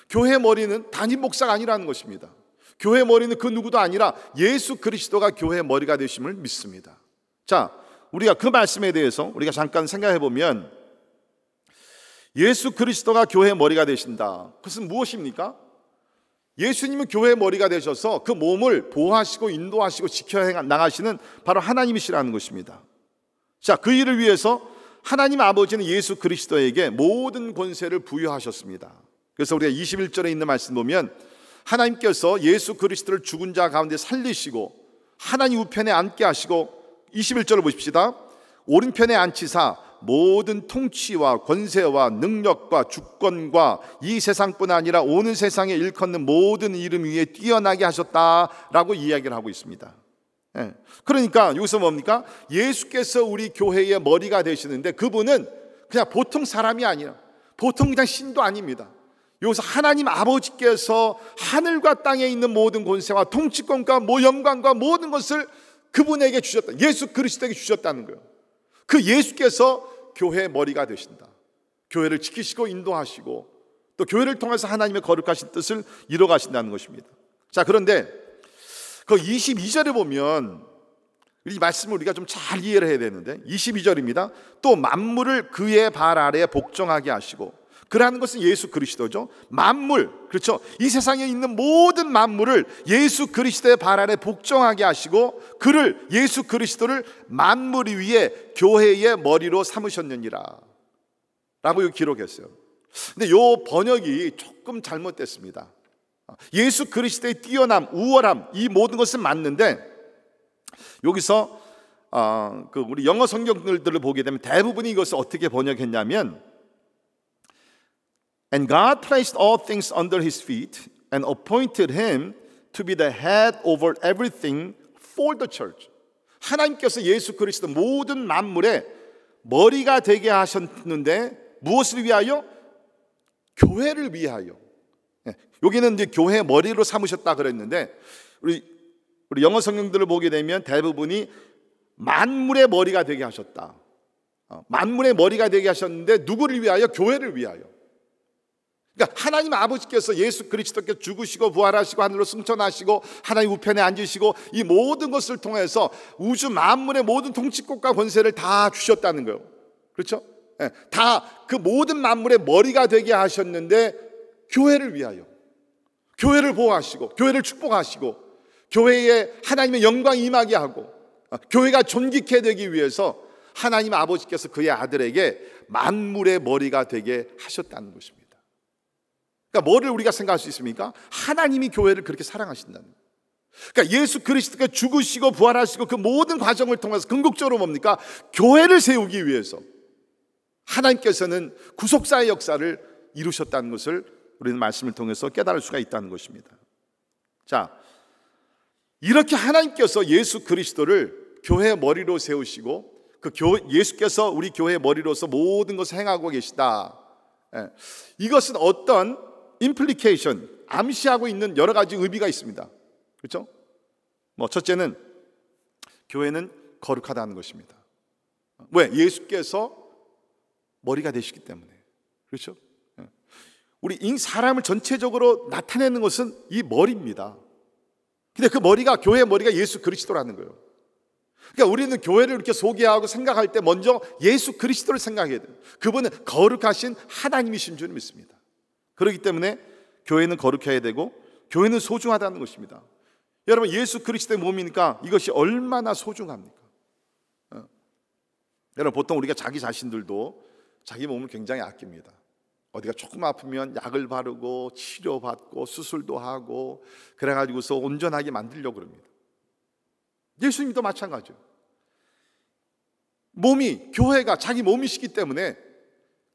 교회의 머리는 단임 목사가 아니라는 것입니다. 교회의 머리는 그 누구도 아니라 예수 그리스도가 교회의 머리가 되심을 믿습니다. 자, 우리가 그 말씀에 대해서 우리가 잠깐 생각해 보면, 예수 그리스도가 교회의 머리가 되신다. 그것은 무엇입니까? 예수님은 교회의 머리가 되셔서 그 몸을 보호하시고 인도하시고 지켜 나가시는 바로 하나님이시라는 것입니다. 자, 그 일을 위해서 하나님 아버지는 예수 그리스도에게 모든 권세를 부여하셨습니다. 그래서 우리가 21절에 있는 말씀 보면, 하나님께서 예수 그리스도를 죽은 자 가운데 살리시고 하나님 우편에 앉게 하시고, 21절을 보십시다. 오른편에 앉히사 모든 통치와 권세와 능력과 주권과 이 세상뿐 아니라 오는 세상에 일컫는 모든 이름 위에 뛰어나게 하셨다라고 이야기를 하고 있습니다. 그러니까 여기서 뭡니까? 예수께서 우리 교회의 머리가 되시는데, 그분은 그냥 보통 사람이 아니라 보통 그냥 신도 아닙니다. 여기서 하나님 아버지께서 하늘과 땅에 있는 모든 권세와 통치권과 영광과 모든 것을 그분에게 주셨다. 예수 그리스도에게 주셨다는 거예요. 그 예수께서 교회의 머리가 되신다. 교회를 지키시고 인도하시고 또 교회를 통해서 하나님의 거룩하신 뜻을 이뤄가신다는 것입니다. 자, 그런데 그 22절에 보면 이 말씀을 우리가 좀 잘 이해를 해야 되는데, 22절입니다. 또 만물을 그의 발 아래에 복종하게 하시고, 그라는 것은 예수 그리스도죠. 만물, 그렇죠. 이 세상에 있는 모든 만물을 예수 그리스도의 발 아래 복종하게 하시고, 그를, 예수 그리스도를 만물 위에 교회의 머리로 삼으셨느니라 라고 여기 기록했어요. 근데 요 번역이 조금 잘못됐습니다. 예수 그리스도의 뛰어남, 우월함, 이 모든 것은 맞는데, 여기서 우리 영어 성경들을 보게 되면 대부분이 이것을 어떻게 번역했냐면, And God placed all things under his feet and appointed him to be the head over everything for the church. 하나님께서 예수 그리스도 모든 만물의 머리가 되게 하셨는데, 무엇을 위하여? 교회를 위하여. 여기는 이제 교회 머리로 삼으셨다 그랬는데, 우리 영어 성경들을 보게 되면 대부분이 만물의 머리가 되게 하셨다. 만물의 머리가 되게 하셨는데 누구를 위하여? 교회를 위하여. 그러니까 하나님 아버지께서 예수 그리스도께 죽으시고 부활하시고 하늘로 승천하시고 하나님 우편에 앉으시고 이 모든 것을 통해서 우주 만물의 모든 통치권과 권세를 다 주셨다는 거예요. 그렇죠? 다 그 모든 만물의 머리가 되게 하셨는데, 교회를 위하여, 교회를 보호하시고 교회를 축복하시고 교회에 하나님의 영광이 임하게 하고 교회가 존귀케 되기 위해서 하나님 아버지께서 그의 아들에게 만물의 머리가 되게 하셨다는 것입니다. 그러니까 뭐를 우리가 생각할 수 있습니까? 하나님이 교회를 그렇게 사랑하신다는 거예요. 그러니까 예수 그리스도가 죽으시고 부활하시고 그 모든 과정을 통해서 궁극적으로 뭡니까? 교회를 세우기 위해서 하나님께서는 구속사의 역사를 이루셨다는 것을 우리는 말씀을 통해서 깨달을 수가 있다는 것입니다. 자, 이렇게 하나님께서 예수 그리스도를 교회의 머리로 세우시고 예수께서 우리 교회의 머리로서 모든 것을 행하고 계시다. 이것은 어떤 임플리케이션, 암시하고 있는 여러 가지 의미가 있습니다. 그렇죠? 첫째는 교회는 거룩하다는 것입니다. 왜? 예수께서 머리가 되시기 때문에. 그렇죠? 우리 사람을 전체적으로 나타내는 것은 이 머리입니다. 근데 그 머리가, 교회의 머리가 예수 그리스도라는 거예요. 그러니까 우리는 교회를 이렇게 소개하고 생각할 때 먼저 예수 그리스도를 생각해야 돼요. 그분은 거룩하신 하나님이신 줄 믿습니다. 그렇기 때문에 교회는 거룩해야 되고 교회는 소중하다는 것입니다. 여러분, 예수 그리스도의 몸이니까 이것이 얼마나 소중합니까? 여러분, 보통 우리가 자기 자신들도 자기 몸을 굉장히 아낍니다. 어디가 조금 아프면 약을 바르고 치료받고 수술도 하고 그래가지고서 온전하게 만들려고 그럽니다. 예수님도 마찬가지예요. 교회가 자기 몸이시기 때문에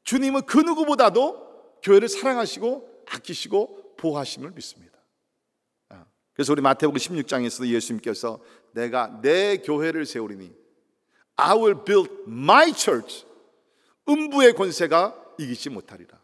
주님은 그 누구보다도 교회를 사랑하시고 아끼시고 보호하심을 믿습니다. 그래서 우리 마태복음 16장에서도 예수님께서 내가 내 교회를 세우리니 I will build my church. 음부의 권세가 이기지 못하리라.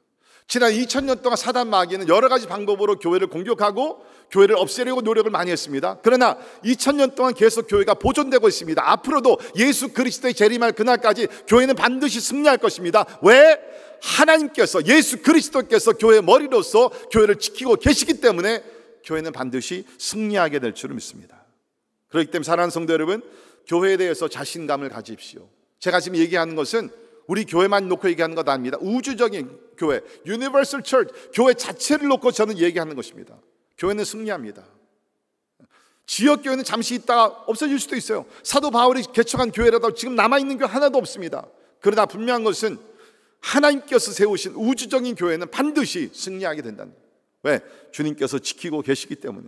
지난 2000년 동안 사단 마귀는 여러 가지 방법으로 교회를 공격하고 교회를 없애려고 노력을 많이 했습니다. 그러나 2000년 동안 계속 교회가 보존되고 있습니다. 앞으로도 예수 그리스도의 재림할 그날까지 교회는 반드시 승리할 것입니다. 왜? 하나님께서, 예수 그리스도께서 교회의 머리로서 교회를 지키고 계시기 때문에 교회는 반드시 승리하게 될 줄을 믿습니다. 그렇기 때문에 사랑하는 성도 여러분, 교회에 대해서 자신감을 가집시오. 제가 지금 얘기하는 것은 우리 교회만 놓고 얘기하는 것 아닙니다. 우주적인 교회, Universal Church, 교회 자체를 놓고 저는 얘기하는 것입니다. 교회는 승리합니다. 지역교회는 잠시 있다가 없어질 수도 있어요. 사도 바울이 개척한 교회라도 지금 남아있는 교회 하나도 없습니다. 그러나 분명한 것은 하나님께서 세우신 우주적인 교회는 반드시 승리하게 된다는 거예요. 왜? 주님께서 지키고 계시기 때문에.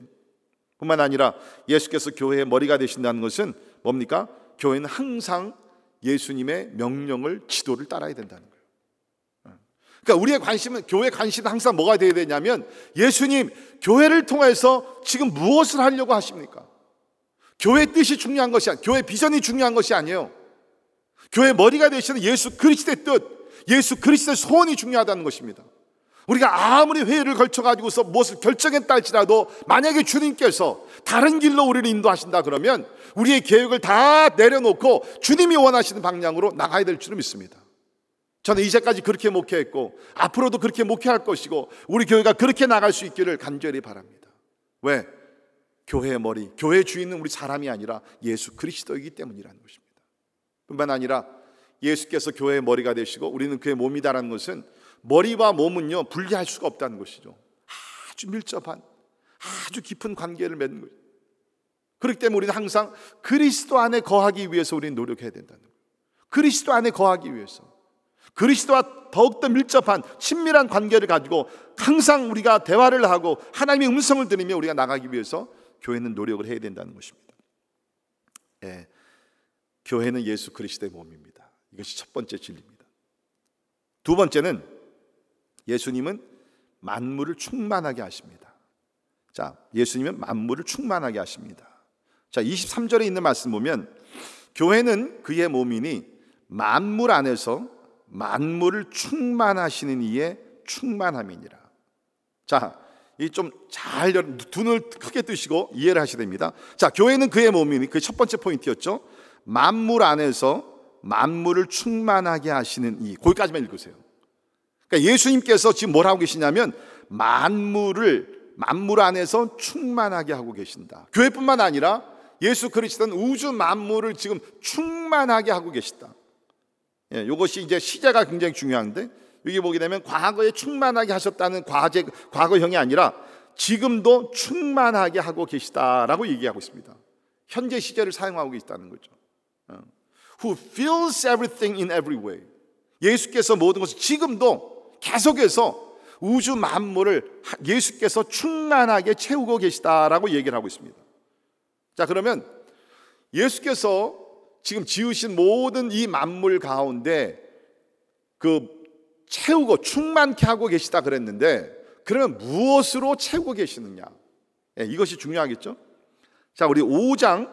뿐만 아니라 예수께서 교회의 머리가 되신다는 것은 뭡니까? 교회는 항상 예수님의 명령을, 지도를 따라야 된다는 거예요. 그러니까 우리의 관심은, 교회 관심은 항상 뭐가 되어야 되냐면, 예수님 교회를 통해서 지금 무엇을 하려고 하십니까? 교회 뜻이 중요한 것이 아니에요. 교회 비전이 중요한 것이 아니에요. 교회 머리가 되시는 예수 그리스도의 뜻, 예수 그리스도의 소원이 중요하다는 것입니다. 우리가 아무리 회의를 걸쳐가지고서 무엇을 결정했다 할지라도 만약에 주님께서 다른 길로 우리를 인도하신다 그러면 우리의 계획을 다 내려놓고 주님이 원하시는 방향으로 나가야 될 줄을 믿습니다. 저는 이제까지 그렇게 목회했고 앞으로도 그렇게 목회할 것이고 우리 교회가 그렇게 나갈 수 있기를 간절히 바랍니다. 왜? 교회의 머리, 교회의 주인은 우리 사람이 아니라 예수 그리스도이기 때문이라는 것입니다. 뿐만 아니라 예수께서 교회의 머리가 되시고 우리는 그의 몸이다라는 것은 머리와 몸은요 분리할 수가 없다는 것이죠. 아주 밀접한, 아주 깊은 관계를 맺는 거죠. 그렇기 때문에 우리는 항상 그리스도 안에 거하기 위해서 우리는 노력해야 된다는 거예요. 그리스도 안에 거하기 위해서, 그리스도와 더욱더 밀접한 친밀한 관계를 가지고 항상 우리가 대화를 하고 하나님의 음성을 들으며 우리가 나가기 위해서 교회는 노력을 해야 된다는 것입니다. 예, 교회는 예수 그리스도의 몸입니다. 이것이 첫 번째 진리입니다. 두 번째는 예수님은 만물을 충만하게 하십니다. 자, 예수님은 만물을 충만하게 하십니다. 자, 23절에 있는 말씀 보면 교회는 그의 몸이니 만물 안에서 만물을 충만하시는 이의 충만함이니라. 자, 이 좀 잘 눈을 크게 뜨시고 이해를 하셔야 됩니다. 자, 교회는 그의 몸이니, 그게 첫 번째 포인트였죠. 만물 안에서 만물을 충만하게 하시는 이, 거기까지만 읽으세요. 그러니까 예수님께서 지금 뭘 하고 계시냐면 만물 안에서 충만하게 하고 계신다. 교회뿐만 아니라 예수 그리스도는 우주 만물을 지금 충만하게 하고 계시다. 예, 이것이 이제 시제가 굉장히 중요한데, 여기 보게 되면 과거에 충만하게 하셨다는 과거형이 아니라 지금도 충만하게 하고 계시다라고 얘기하고 있습니다. 현재 시제를 사용하고 계시다는 거죠. Who fills everything in every way. 예수께서 모든 것을 지금도 계속해서 우주 만물을 예수께서 충만하게 채우고 계시다라고 얘기를 하고 있습니다. 자, 그러면 예수께서 지금 지으신 모든 이 만물 가운데 그 채우고 충만케 하고 계시다 그랬는데, 그러면 무엇으로 채우고 계시느냐? 예, 이것이 중요하겠죠? 자, 우리 5장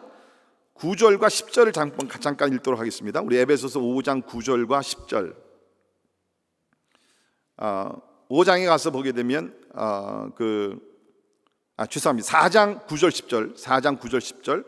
9절과 10절을 잠깐 읽도록 하겠습니다. 우리 에베소서 5장 9절과 10절. 5장에 가서 보게 되면 죄송합니다. 4장 9절 10절. 4장 9절 10절.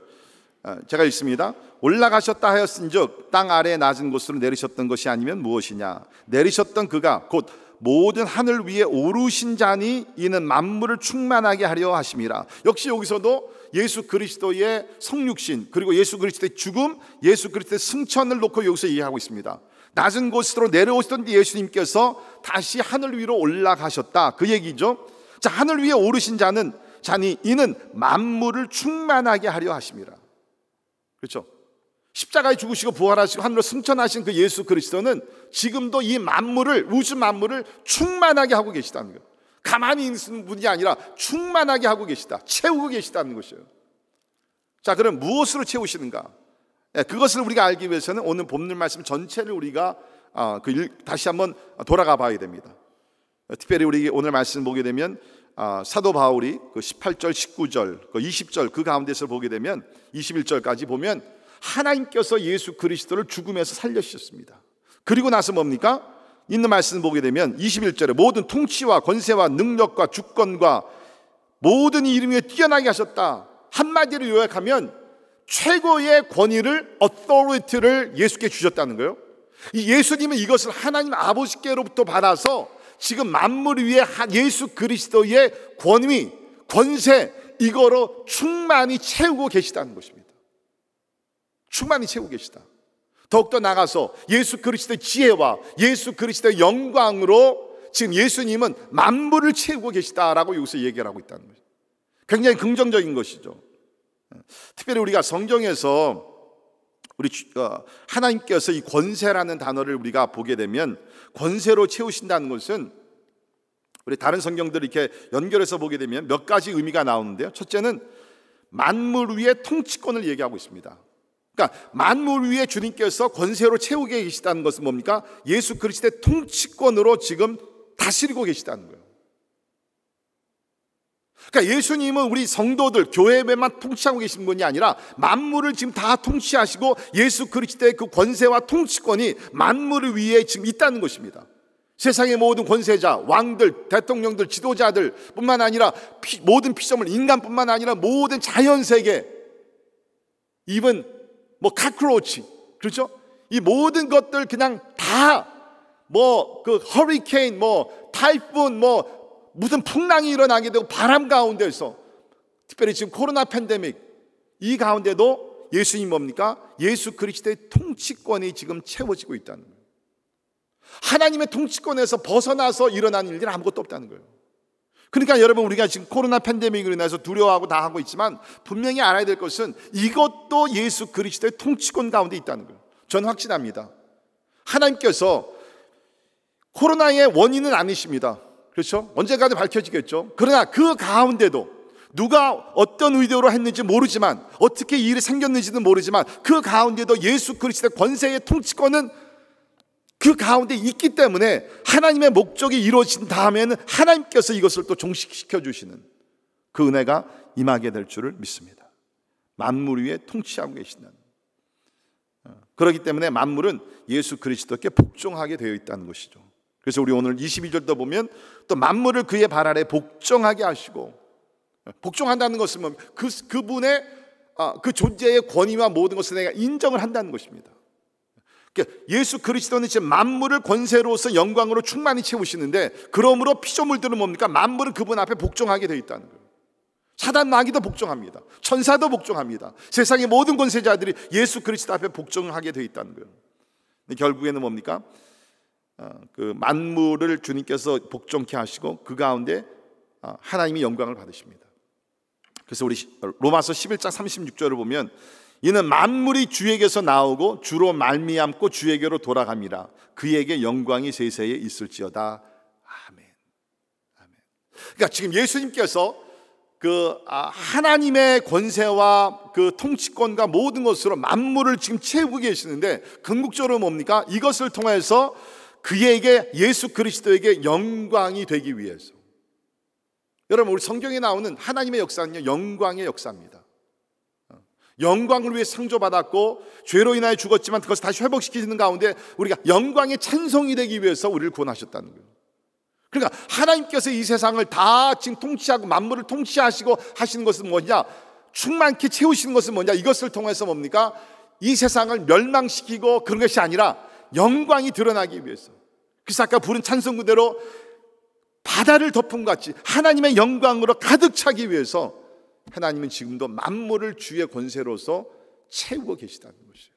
제가 읽습니다. 올라가셨다 하였은즉 땅 아래 낮은 곳으로 내리셨던 것이 아니면 무엇이냐? 내리셨던 그가 곧 모든 하늘 위에 오르신 자니 이는 만물을 충만하게 하려 하심이라. 역시 여기서도 예수 그리스도의 성육신, 그리고 예수 그리스도의 죽음, 예수 그리스도의 승천을 놓고 여기서 이해하고 있습니다. 낮은 곳으로 내려오시던 예수님께서 다시 하늘 위로 올라가셨다, 그 얘기죠. 자, 하늘 위에 오르신 자니 이는 만물을 충만하게 하려 하심이라. 그렇죠? 십자가에 죽으시고 부활하시고 하늘로 승천하신 그 예수 그리스도는 지금도 이 만물을, 우주 만물을 충만하게 하고 계시다는 거예요. 가만히 있는 분이 아니라 충만하게 하고 계시다, 채우고 계시다는 것이에요. 자, 그럼 무엇으로 채우시는가? 그것을 우리가 알기 위해서는 오늘 본문 말씀 전체를 우리가 다시 한번 돌아가 봐야 됩니다. 특별히 우리 오늘 말씀 보게 되면 사도 바울이 그 18절, 19절, 그 20절 그 가운데서 보게 되면 21절까지 보면 하나님께서 예수 그리스도를 죽음에서 살려주셨습니다. 그리고 나서 뭡니까? 있는 말씀 보게 되면 21절에 모든 통치와 권세와 능력과 주권과 모든 이름 위에 뛰어나게 하셨다. 한마디로 요약하면 최고의 권위를, authority를 예수께 주셨다는 거예요. 이 예수님은 이것을 하나님 아버지께로부터 받아서 지금 만물 위에 예수 그리스도의 권위, 권세, 이거로 충만히 채우고 계시다는 것입니다. 충만히 채우고 계시다. 더욱더 나가서 예수 그리스도의 지혜와 예수 그리스도의 영광으로 지금 예수님은 만물을 채우고 계시다라고 여기서 얘기를 하고 있다는 거죠. 굉장히 긍정적인 것이죠. 특별히 우리가 성경에서 우리 하나님께서 이 권세라는 단어를 우리가 보게 되면 권세로 채우신다는 것은 우리 다른 성경들을 이렇게 연결해서 보게 되면 몇 가지 의미가 나오는데요. 첫째는 만물 위의 통치권을 얘기하고 있습니다. 그러니까 만물 위에 주님께서 권세로 채우게 계시다는 것은 뭡니까? 예수 그리스도의 통치권으로 지금 다스리고 계시다는 거예요. 그러니까 예수님은 우리 성도들 교회만 통치하고 계신 분이 아니라 만물을 지금 다 통치하시고 예수 그리스도의 그 권세와 통치권이 만물 위에 지금 있다는 것입니다. 세상의 모든 권세자, 왕들, 대통령들, 지도자들 뿐만 아니라 모든 피조물, 인간뿐만 아니라 모든 자연세계, 이번 카크로치, 그렇죠? 이 모든 것들 그냥 다 그 허리케인, 타이푼, 무슨 풍랑이 일어나게 되고 바람 가운데서, 특별히 지금 코로나 팬데믹 이 가운데도 예수님 뭡니까? 예수 그리스도의 통치권이 지금 채워지고 있다는 거예요. 하나님의 통치권에서 벗어나서 일어나는 일들은 아무것도 없다는 거예요. 그러니까 여러분, 우리가 지금 코로나 팬데믹으로 인해서 두려워하고 다 하고 있지만 분명히 알아야 될 것은 이것도 예수 그리스도의 통치권 가운데 있다는 거예요. 저는 확신합니다. 하나님께서 코로나의 원인은 아니십니다. 그렇죠? 언젠가는 밝혀지겠죠. 그러나 그 가운데도 누가 어떤 의도로 했는지 모르지만, 어떻게 이 일이 생겼는지는 모르지만, 그 가운데도 예수 그리스도의 권세의 통치권은 그 가운데 있기 때문에 하나님의 목적이 이루어진 다음에는 하나님께서 이것을 또 종식시켜 주시는 그 은혜가 임하게 될 줄을 믿습니다. 만물 위에 통치하고 계신다는. 그렇기 때문에 만물은 예수 그리스도께 복종하게 되어 있다는 것이죠. 그래서 우리 오늘 22절도 보면 또 만물을 그의 발 아래 복종하게 하시고, 복종한다는 것은 그분의 그 존재의 권위와 모든 것을 내가 인정을 한다는 것입니다. 그러니까 예수 그리스도는 지금 만물을 권세로서 영광으로 충만히 채우시는데, 그러므로 피조물들은 뭡니까? 만물은 그분 앞에 복종하게 되어 있다는 거예요. 사단 마귀도 복종합니다. 천사도 복종합니다. 세상의 모든 권세자들이 예수 그리스도 앞에 복종하게 되어 있다는 거예요. 근데 결국에는 뭡니까? 그 만물을 주님께서 복종케 하시고 그 가운데 하나님이 영광을 받으십니다. 그래서 우리 로마서 11장 36절을 보면, 이는 만물이 주에게서 나오고 주로 말미암고 주에게로 돌아갑니다. 그에게 영광이 세세에 있을지어다. 아멘. 아멘. 그러니까 지금 예수님께서 그 하나님의 권세와 그 통치권과 모든 것으로 만물을 지금 채우고 계시는데, 궁극적으로 뭡니까? 이것을 통해서 그에게, 예수 그리스도에게 영광이 되기 위해서. 여러분, 우리 성경에 나오는 하나님의 역사는요, 영광의 역사입니다. 영광을 위해 상조받았고 죄로 인하여 죽었지만 그것을 다시 회복시키는 가운데 우리가 영광의 찬송이 되기 위해서 우리를 구원하셨다는 거예요. 그러니까 하나님께서 이 세상을 다 지금 통치하고 만물을 통치하시고 하시는 것은 뭐냐? 충만케 채우시는 것은 뭐냐? 이것을 통해서 뭡니까? 이 세상을 멸망시키고 그런 것이 아니라 영광이 드러나기 위해서. 그래서 아까 부른 찬송 그대로 바다를 덮은 것 같이 하나님의 영광으로 가득 차기 위해서 하나님은 지금도 만물을 주의 권세로서 채우고 계시다는 것이에요.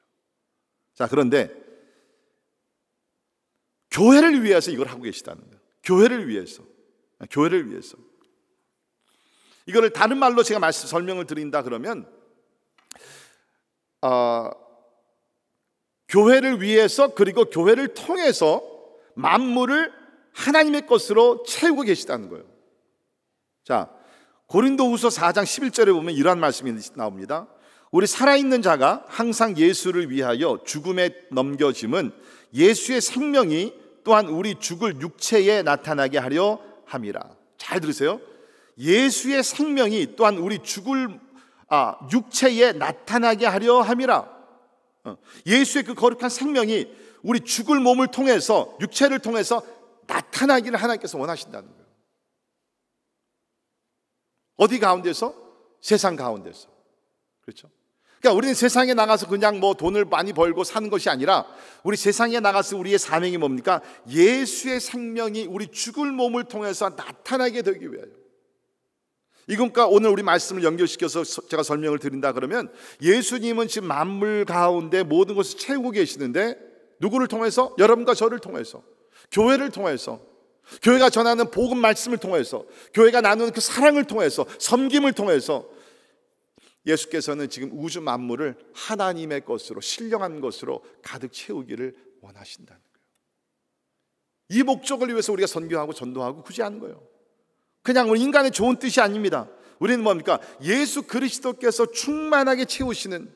자, 그런데 교회를 위해서 이걸 하고 계시다는 거예요. 교회를 위해서. 교회를 위해서. 이거를 다른 말로 제가 설명을 드린다 그러면 교회를 위해서, 그리고 교회를 통해서 만물을 하나님의 것으로 채우고 계시다는 거예요. 자, 고린도후서 4장 11절에 보면 이러한 말씀이 나옵니다. 우리 살아있는 자가 항상 예수를 위하여 죽음에 넘겨짐은 예수의 생명이 또한 우리 죽을 육체에 나타나게 하려 함이라. 잘 들으세요. 예수의 생명이 또한 우리 죽을 육체에 나타나게 하려 함이라. 예수의 그 거룩한 생명이 우리 죽을 몸을 통해서, 육체를 통해서 나타나기를 하나님께서 원하신다는 거예요. 어디 가운데서? 세상 가운데서. 그렇죠? 그러니까 우리는 세상에 나가서 그냥 돈을 많이 벌고 사는 것이 아니라, 우리 세상에 나가서 우리의 사명이 뭡니까? 예수의 생명이 우리 죽을 몸을 통해서 나타나게 되기 위하여. 이것과 오늘 우리 말씀을 연결시켜서 제가 설명을 드린다 그러면, 예수님은 지금 만물 가운데 모든 것을 채우고 계시는데 누구를 통해서? 여러분과 저를 통해서, 교회를 통해서, 교회가 전하는 복음 말씀을 통해서, 교회가 나누는 그 사랑을 통해서, 섬김을 통해서 예수께서는 지금 우주 만물을 하나님의 것으로, 신령한 것으로 가득 채우기를 원하신다는 거예요. 이 목적을 위해서 우리가 선교하고 전도하고 굳이 하는 거예요. 그냥 우리 인간의 좋은 뜻이 아닙니다. 우리는 뭡니까? 예수 그리스도께서 충만하게 채우시는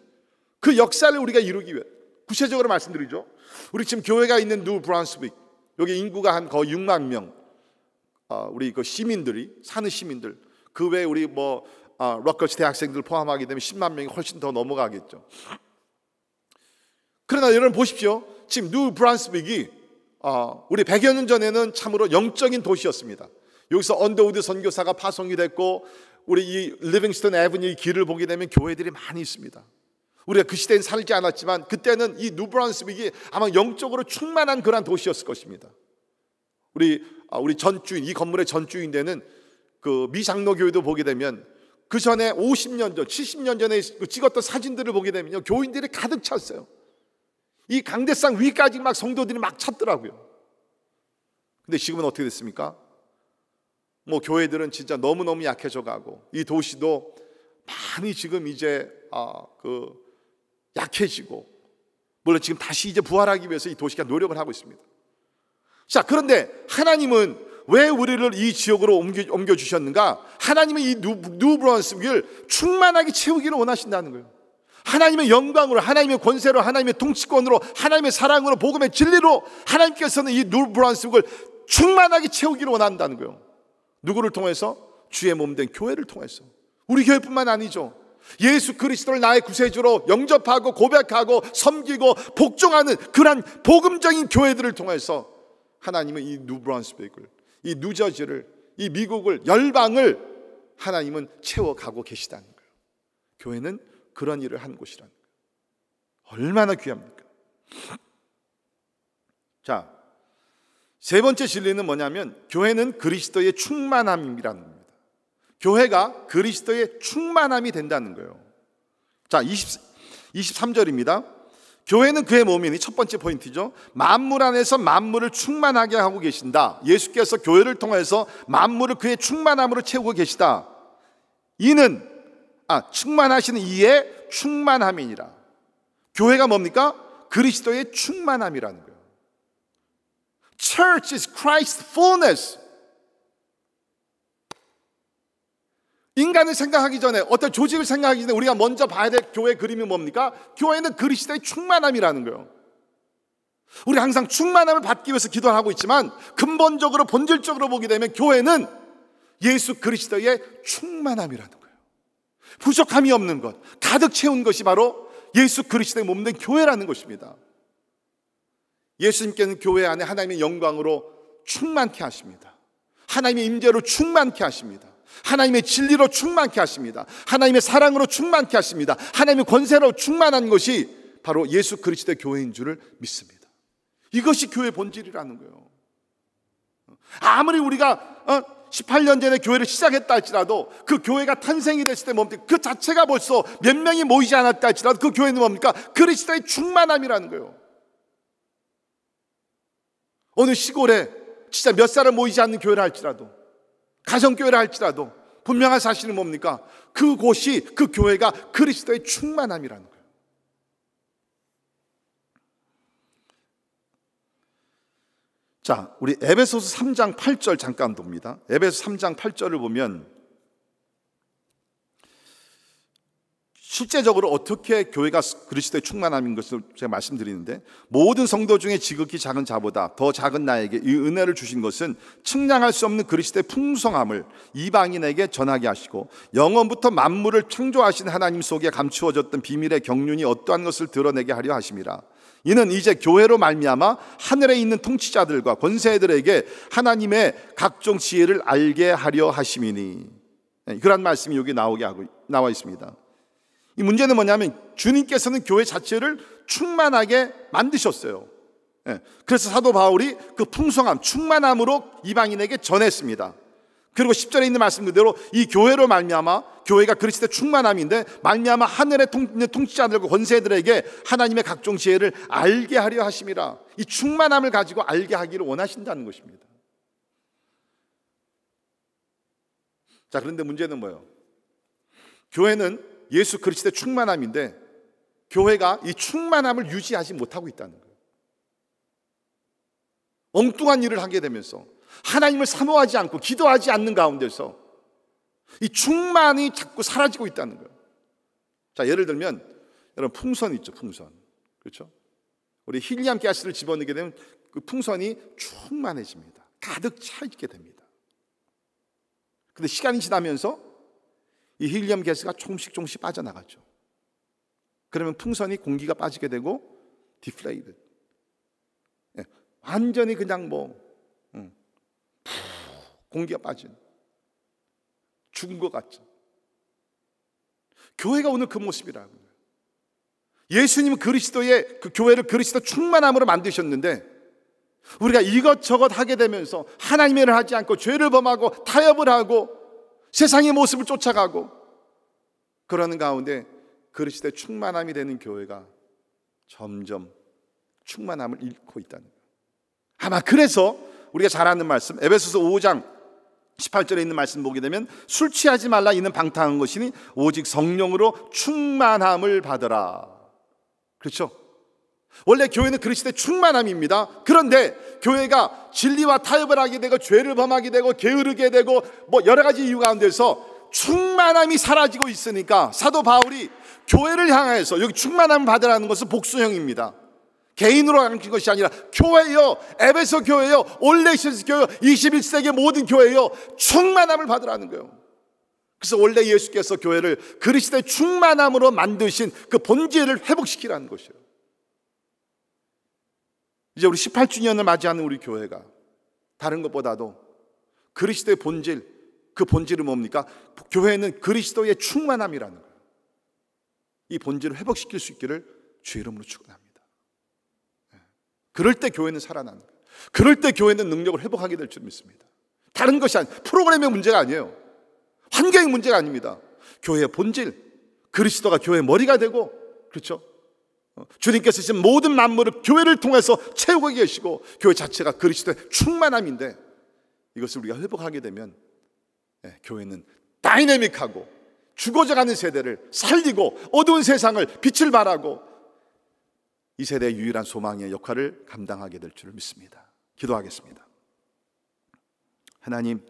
그 역사를 우리가 이루기 위해, 구체적으로 말씀드리죠. 우리 지금 교회가 있는 뉴 브런스윅, 여기 인구가 한 거의 6만 명, 우리 그 시민들이 사는 시민들, 그 외에 우리 러커스 대학생들 포함하게 되면 10만 명이 훨씬 더 넘어가겠죠. 그러나 여러분 보십시오. 지금 뉴 브런스윅이 우리 100여 년 전에는 참으로 영적인 도시였습니다. 여기서 언더우드 선교사가 파송이 됐고, 우리 이 리빙스턴 애버뉴 길을 보게 되면 교회들이 많이 있습니다. 우리가 그 시대엔 살지 않았지만 그때는 이 뉴 브런스윅이 아마 영적으로 충만한 그런 도시였을 것입니다. 우리 전주인, 이 건물의 전주인 되는 그 미장로교회도 보게 되면 그 전에 50년 전, 70년 전에 찍었던 사진들을 보게 되면요, 교인들이 가득 찼어요. 이 강대상 위까지 막 성도들이 막 찼더라고요. 근데 지금은 어떻게 됐습니까? 교회들은 진짜 너무너무 약해져 가고, 이 도시도 많이 지금 이제 약해지고, 물론 지금 다시 이제 부활하기 위해서 이 도시가 노력을 하고 있습니다. 자, 그런데 하나님은 왜 우리를 이 지역으로 옮겨 주셨는가? 하나님은 이 뉴 브런스윅을 충만하게 채우기를 원하신다는 거예요. 하나님의 영광으로, 하나님의 권세로, 하나님의 통치권으로, 하나님의 사랑으로, 복음의 진리로 하나님께서는 이 뉴 브런스윅을 충만하게 채우기를 원한다는 거예요. 누구를 통해서? 주의 몸된 교회를 통해서. 우리 교회뿐만 아니죠. 예수 그리스도를 나의 구세주로 영접하고 고백하고 섬기고 복종하는 그런 복음적인 교회들을 통해서 하나님은 이 뉴 브런스윅을, 이 뉴저지를, 이 미국을, 열방을 하나님은 채워가고 계시다는 거예요. 교회는 그런 일을 한 곳이라는 거예요. 얼마나 귀합니까? 자, 세 번째 진리는 뭐냐면, 교회는 그리스도의 충만함이라는 겁니다. 교회가 그리스도의 충만함이 된다는 거예요. 자, 23절입니다. 교회는 그의 몸이니, 첫 번째 포인트죠. 만물 안에서 만물을 충만하게 하고 계신다. 예수께서 교회를 통해서 만물을 그의 충만함으로 채우고 계시다. 이는 충만하시는 이의 충만함이니라. 교회가 뭡니까? 그리스도의 충만함이라는 거예요. Church is Christ's fullness. 인간을 생각하기 전에, 어떤 조직을 생각하기 전에 우리가 먼저 봐야 될 교회 그림이 뭡니까? 교회는 그리스도의 충만함이라는 거예요. 우리 항상 충만함을 받기 위해서 기도를 하고 있지만, 근본적으로 본질적으로 보게 되면 교회는 예수 그리스도의 충만함이라는 거예요. 부족함이 없는 것, 가득 채운 것이 바로 예수 그리스도의 몸된 교회라는 것입니다. 예수님께는 교회 안에 하나님의 영광으로 충만케 하십니다. 하나님의 임재로 충만케 하십니다. 하나님의 진리로 충만케 하십니다. 하나님의 사랑으로 충만케 하십니다. 하나님의 권세로 충만한 것이 바로 예수 그리스도의 교회인 줄을 믿습니다. 이것이 교회의 본질이라는 거예요. 아무리 우리가 18년 전에 교회를 시작했다 할지라도, 그 교회가 탄생이 됐을 때 뭡니까? 그 자체가 벌써 몇 명이 모이지 않았다 할지라도 그 교회는 뭡니까? 그리스도의 충만함이라는 거예요. 어느 시골에 진짜 몇 사람 모이지 않는 교회를 할지라도, 가정교회를 할지라도 분명한 사실은 뭡니까? 그곳이, 그 교회가 그리스도의 충만함이라는 거예요. 자, 우리 에베소서 3장 8절 잠깐 봅니다. 에베소 3장 8절을 보면 실제적으로 어떻게 교회가 그리스도의 충만함인 것을 제가 말씀드리는데, 모든 성도 중에 지극히 작은 자보다 더 작은 나에게 이 은혜를 주신 것은 측량할 수 없는 그리스도의 풍성함을 이방인에게 전하게 하시고, 영원부터 만물을 창조하신 하나님 속에 감추어졌던 비밀의 경륜이 어떠한 것을 드러내게 하려 하심이라. 이는 이제 교회로 말미암아 하늘에 있는 통치자들과 권세들에게 하나님의 각종 지혜를 알게 하려 하심이니. 그런 말씀이 여기 나와 있습니다. 이 문제는 뭐냐면, 주님께서는 교회 자체를 충만하게 만드셨어요. 그래서 사도 바울이 그 풍성함, 충만함으로 이방인에게 전했습니다. 그리고 10절에 있는 말씀 그대로 이 교회로 말미암아, 교회가 그리스도의 충만함인데 말미암아 하늘의 통치자들과 권세들에게 하나님의 각종 지혜를 알게 하려 하심이라. 이 충만함을 가지고 알게 하기를 원하신다는 것입니다. 자, 그런데 문제는 뭐예요? 교회는 예수 그리스도의 충만함인데 교회가 이 충만함을 유지하지 못하고 있다는 거예요. 엉뚱한 일을 하게 되면서 하나님을 사모하지 않고 기도하지 않는 가운데서 이 충만이 자꾸 사라지고 있다는 거예요. 자, 예를 들면 여러분 풍선 있죠, 풍선. 그렇죠? 우리 힐리엄 가스를 집어넣게 되면 그 풍선이 충만해집니다. 가득 차 있게 됩니다. 근데 시간이 지나면서 이 힐리엄 가스가 조금씩 빠져나가죠. 그러면 풍선이 공기가 빠지게 되고 디플레이드, 완전히 그냥 공기가 빠진, 죽은 것 같죠. 교회가 오늘 그 모습이라고요. 예수님은 그리스도의 그 교회를 그리스도 충만함으로 만드셨는데 우리가 이것저것 하게 되면서 하나님의 일을 하지 않고 죄를 범하고 타협을 하고 세상의 모습을 쫓아가고 그러는 가운데 그리스도의 충만함이 되는 교회가 점점 충만함을 잃고 있다는 거예요. 아마 그래서 우리가 잘 아는 말씀, 에베소서 5장 18절에 있는 말씀 보게 되면 술 취하지 말라, 이는 방탕한 것이니 오직 성령으로 충만함을 받으라. 그렇죠? 원래 교회는 그리스도의 충만함입니다. 그런데 교회가 진리와 타협을 하게 되고 죄를 범하게 되고 게으르게 되고 여러 가지 이유 가운데서 충만함이 사라지고 있으니까 사도 바울이 교회를 향해서, 여기 충만함을 받으라는 것은 복수형입니다. 개인으로 가르친 것이 아니라 교회요, 에베소 교회요, 올레시스 교회요, 21세기 모든 교회요, 충만함을 받으라는 거예요. 그래서 원래 예수께서 교회를 그리스도의 충만함으로 만드신 그 본질을 회복시키라는 것이에요. 이제 우리 18주년을 맞이하는 우리 교회가 다른 것보다도 그리스도의 본질, 그 본질은 뭡니까? 교회는 그리스도의 충만함이라는 거예요. 이 본질을 회복시킬 수 있기를 주의 이름으로 축원합니다. 그럴 때 교회는 살아나는 거예요. 그럴 때 교회는 능력을 회복하게 될 줄 믿습니다. 다른 것이 프로그램의 문제가 아니에요. 환경의 문제가 아닙니다. 교회의 본질, 그리스도가 교회의 머리가 되고, 그렇죠? 주님께서 지금 모든 만물을 교회를 통해서 채우고 계시고 교회 자체가 그리스도의 충만함인데 이것을 우리가 회복하게 되면 교회는 다이내믹하고 죽어져가는 세대를 살리고 어두운 세상을 빛을 발하고 이 세대의 유일한 소망의 역할을 감당하게 될 줄 믿습니다. 기도하겠습니다. 하나님,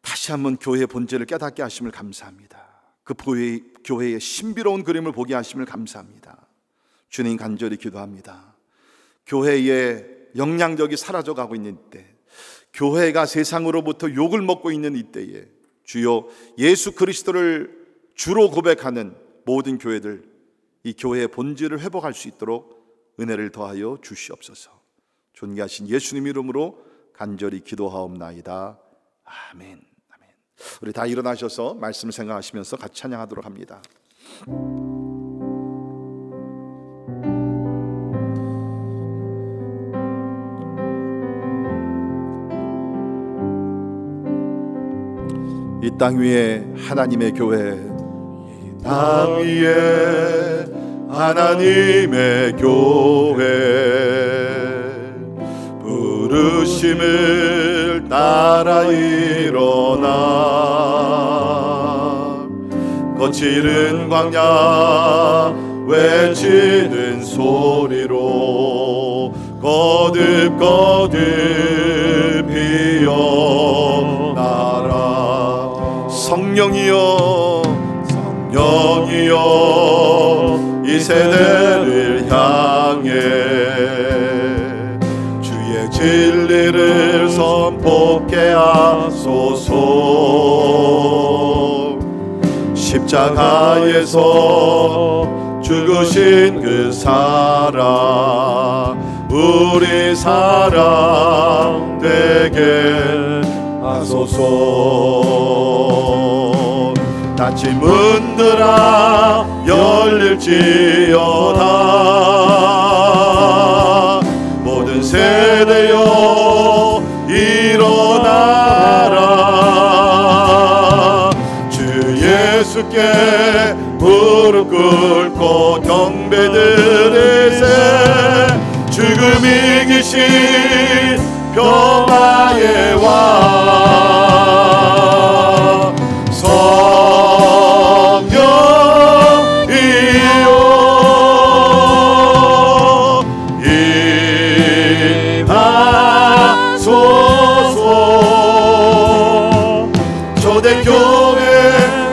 다시 한번 교회의 본질을 깨닫게 하심을 감사합니다. 그 교회의 신비로운 그림을 보게 하심을 감사합니다. 주님, 간절히 기도합니다. 교회의 영향력이 사라져가고 있는 이때, 교회가 세상으로부터 욕을 먹고 있는 이때에 주여 예수 그리스도를 주로 고백하는 모든 교회들, 이 교회의 본질을 회복할 수 있도록 은혜를 더하여 주시옵소서. 존귀하신 예수님 이름으로 간절히 기도하옵나이다. 아멘. 아멘. 우리 다 일어나셔서 말씀을 생각하시면서 같이 찬양하도록 합니다. 이 땅 위에 하나님의 교회, 이 땅 위에 하나님의 교회, 부르심을 따라 일어나 거칠은 광야 외치는 소리로 거듭거듭 피어나라. 성령이여, 성령이여, 이 세대를 향해 주의 진리를 선포케 하소서. 십자가에서 죽으신 그 사랑 우리 사랑 되게 하소서. 닫힌 문들아 열릴지어다. 모든 세대여 일어나라. 예수께 무릎 꿇고 경배들을 세 죽음 이기신 평화의 왕 성령이여 임하소서 초대교회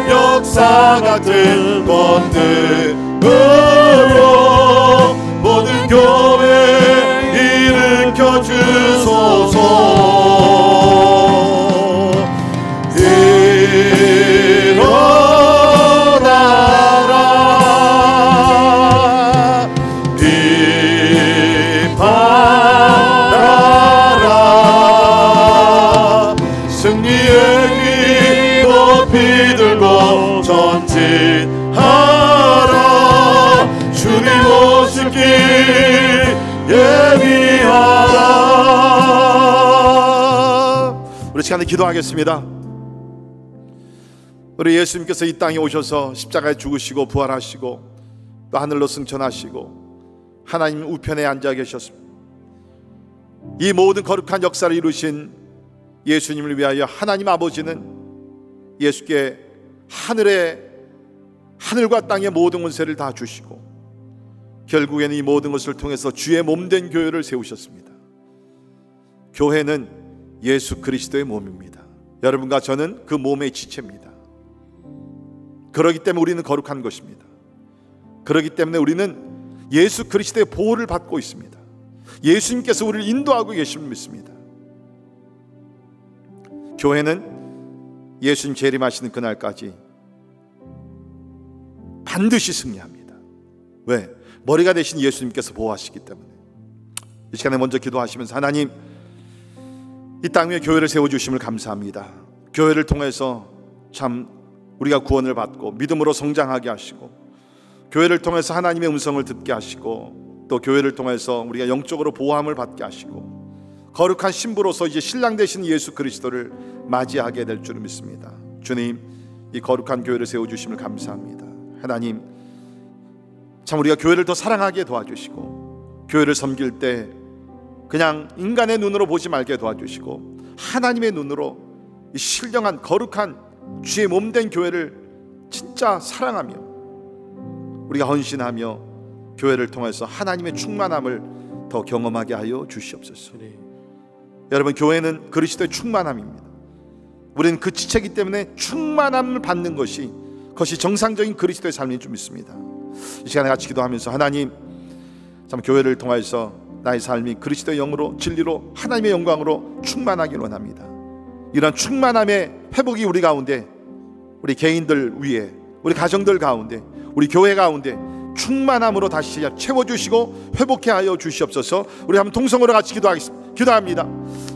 역사 같은 권능으로 모든 교회 일으켜 주소서 일어나라 비판하라 승리의 길 높이 들고 전진하라 주님 오실 길 예비하라. 우리 시간에 기도하겠습니다. 우리 예수님께서 이 땅에 오셔서 십자가에 죽으시고 부활하시고 또 하늘로 승천하시고 하나님 우편에 앉아 계셨습니다. 이 모든 거룩한 역사를 이루신 예수님을 위하여 하나님 아버지는 예수께 하늘과 땅의 모든 권세를 다 주시고 결국에는 이 모든 것을 통해서 주의 몸된 교회를 세우셨습니다. 교회는 예수 그리스도의 몸입니다. 여러분과 저는 그 몸의 지체입니다. 그렇기 때문에 우리는 거룩한 것입니다. 그렇기 때문에 우리는 예수 그리스도의 보호를 받고 있습니다. 예수님께서 우리를 인도하고 계심을 믿습니다. 교회는 예수님 재림하시는 그날까지 반드시 승리합니다. 왜? 머리가 되신 예수님께서 보호하시기 때문에. 이 시간에 먼저 기도하시면서 하나님, 이 땅 위에 교회를 세워주심을 감사합니다. 교회를 통해서 참 우리가 구원을 받고 믿음으로 성장하게 하시고, 교회를 통해서 하나님의 음성을 듣게 하시고, 또 교회를 통해서 우리가 영적으로 보호함을 받게 하시고, 거룩한 신부로서 이제 신랑 되신 예수 그리스도를 맞이하게 될 줄 믿습니다. 주님, 이 거룩한 교회를 세워주심을 감사합니다. 하나님, 참 우리가 교회를 더 사랑하게 도와주시고, 교회를 섬길 때 그냥 인간의 눈으로 보지 말게 도와주시고, 하나님의 눈으로 이 신령한 거룩한 주의 몸된 교회를 진짜 사랑하며 우리가 헌신하며 교회를 통해서 하나님의 충만함을 더 경험하게 하여 주시옵소서. 여러분, 교회는 그리스도의 충만함입니다. 우리는 그 지체이기 때문에 충만함을 받는 것이, 그것이 정상적인 그리스도의 삶인 줄 믿습니다. 이 시간에 같이 기도하면서 하나님, 참 교회를 통해서 나의 삶이 그리스도의 영으로, 진리로, 하나님의 영광으로 충만하길 원합니다. 이런 충만함의 회복이 우리 가운데, 우리 개인들 위에, 우리 가정들 가운데, 우리 교회 가운데 충만함으로 다시 채워주시고 회복해 하여 주시옵소서. 우리 한번 통성으로 같이 기도합니다.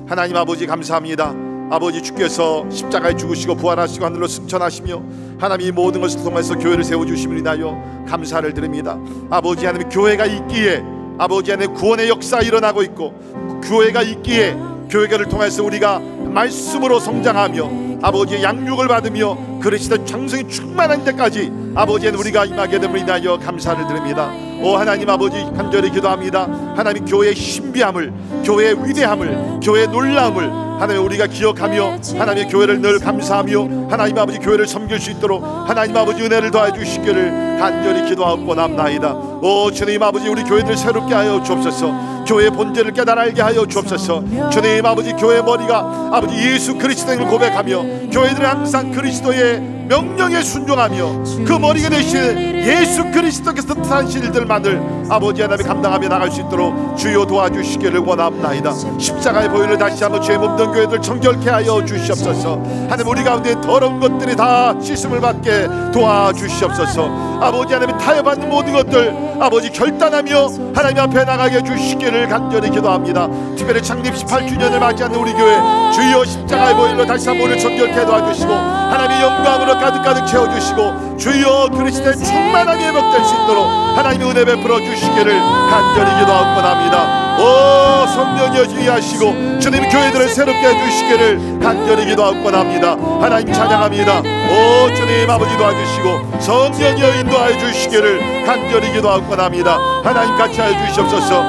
하나님 아버지, 감사합니다. 아버지, 주께서 십자가에 죽으시고 부활하시고 하늘로 승천하시며 하나님 이 모든 것을 통해서 교회를 세워주심을 인하여 감사를 드립니다. 아버지 하나님, 교회가 있기에 아버지 하나님 구원의 역사가 일어나고 있고, 교회가 있기에 교회를 통해서 우리가 말씀으로 성장하며 아버지의 양육을 받으며 그리스도의 장성이 충만한 데까지 아버지 하나님 우리가 임하게 됨을 인하여 감사를 드립니다. 오 하나님 아버지, 간절히 기도합니다. 하나님, 교회의 신비함을, 교회의 위대함을, 교회의 놀라움을 하나님 우리가 기억하며 하나님의 교회를 늘 감사하며 하나님 아버지 교회를 섬길 수 있도록 하나님 아버지 은혜를 더해 주시기를 간절히 기도하고 원합나이다. 오 주님 아버지, 우리 교회들 새롭게 하여 주옵소서. 교회의 본질을 깨달아 알게 하여 주옵소서. 주님 아버지, 교회의 머리가 아버지 예수 그리스도를 고백하며 교회들은 항상 그리스도의 명령에 순종하며 그 머리가 되신 예수 그리스도께서 뜻하신 일들만을 아버지 하나님 감당하며 나갈 수 있도록 주여 도와주시기를 원합나이다. 십자가의 보혈을 다시 한번 죄 묻는 교회들 정결케 하여 주시옵소서. 하나님, 우리 가운데 더러운 것들이 다 씻음을 받게 도와주시옵소서. 아버지 하나님, 타협하는 모든 것들 아버지 결단하며 하나님 앞에 나가게 해주시기를 간절히 기도합니다. 특별히 창립 18주년을 맞이하는 우리 교회, 주여 십자가의 보혈로 다시 한번 우리를 정결케 도와주시고 하나님의 영광으로 가득가득 채워주시고 주여 그리스도의 충만함이 회복될 수 있도록 하나님의 은혜 베풀어 주시기를 간절히 기도하고 합니다. 오 성령이여 주의하시고 주님 교회들을 새롭게 해주시기를 간절히 기도하고 합니다. 하나님 찬양합니다. 오 주님 아버지 도와주시고 성령이여 인도하여 주시기를 간절히 기도하고 합니다. 하나님 같이 하여 주시옵소서.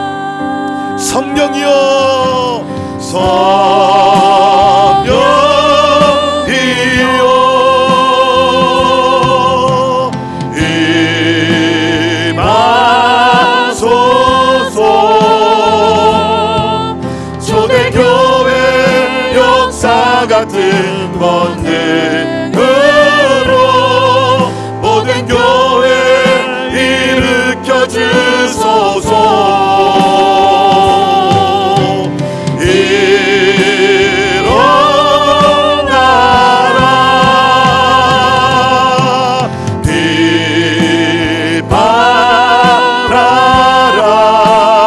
성령이여 성령이여 같은 권능으로 모든 교회 일으켜 주소서. 일어나라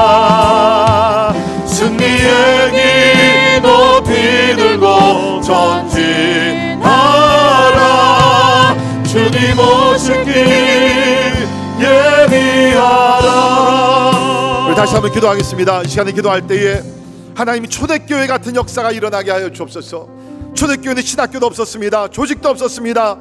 빛발하라 승리의 길 높이 들고 전진하라 주님 오실 길 예비하라. 우리 다시 한번 기도하겠습니다. 이 시간에 기도할 때에 하나님이 초대교회 같은 역사가 일어나게 하여 주옵소서. 초대교회는 신학교도 없었습니다. 조직도 없었습니다.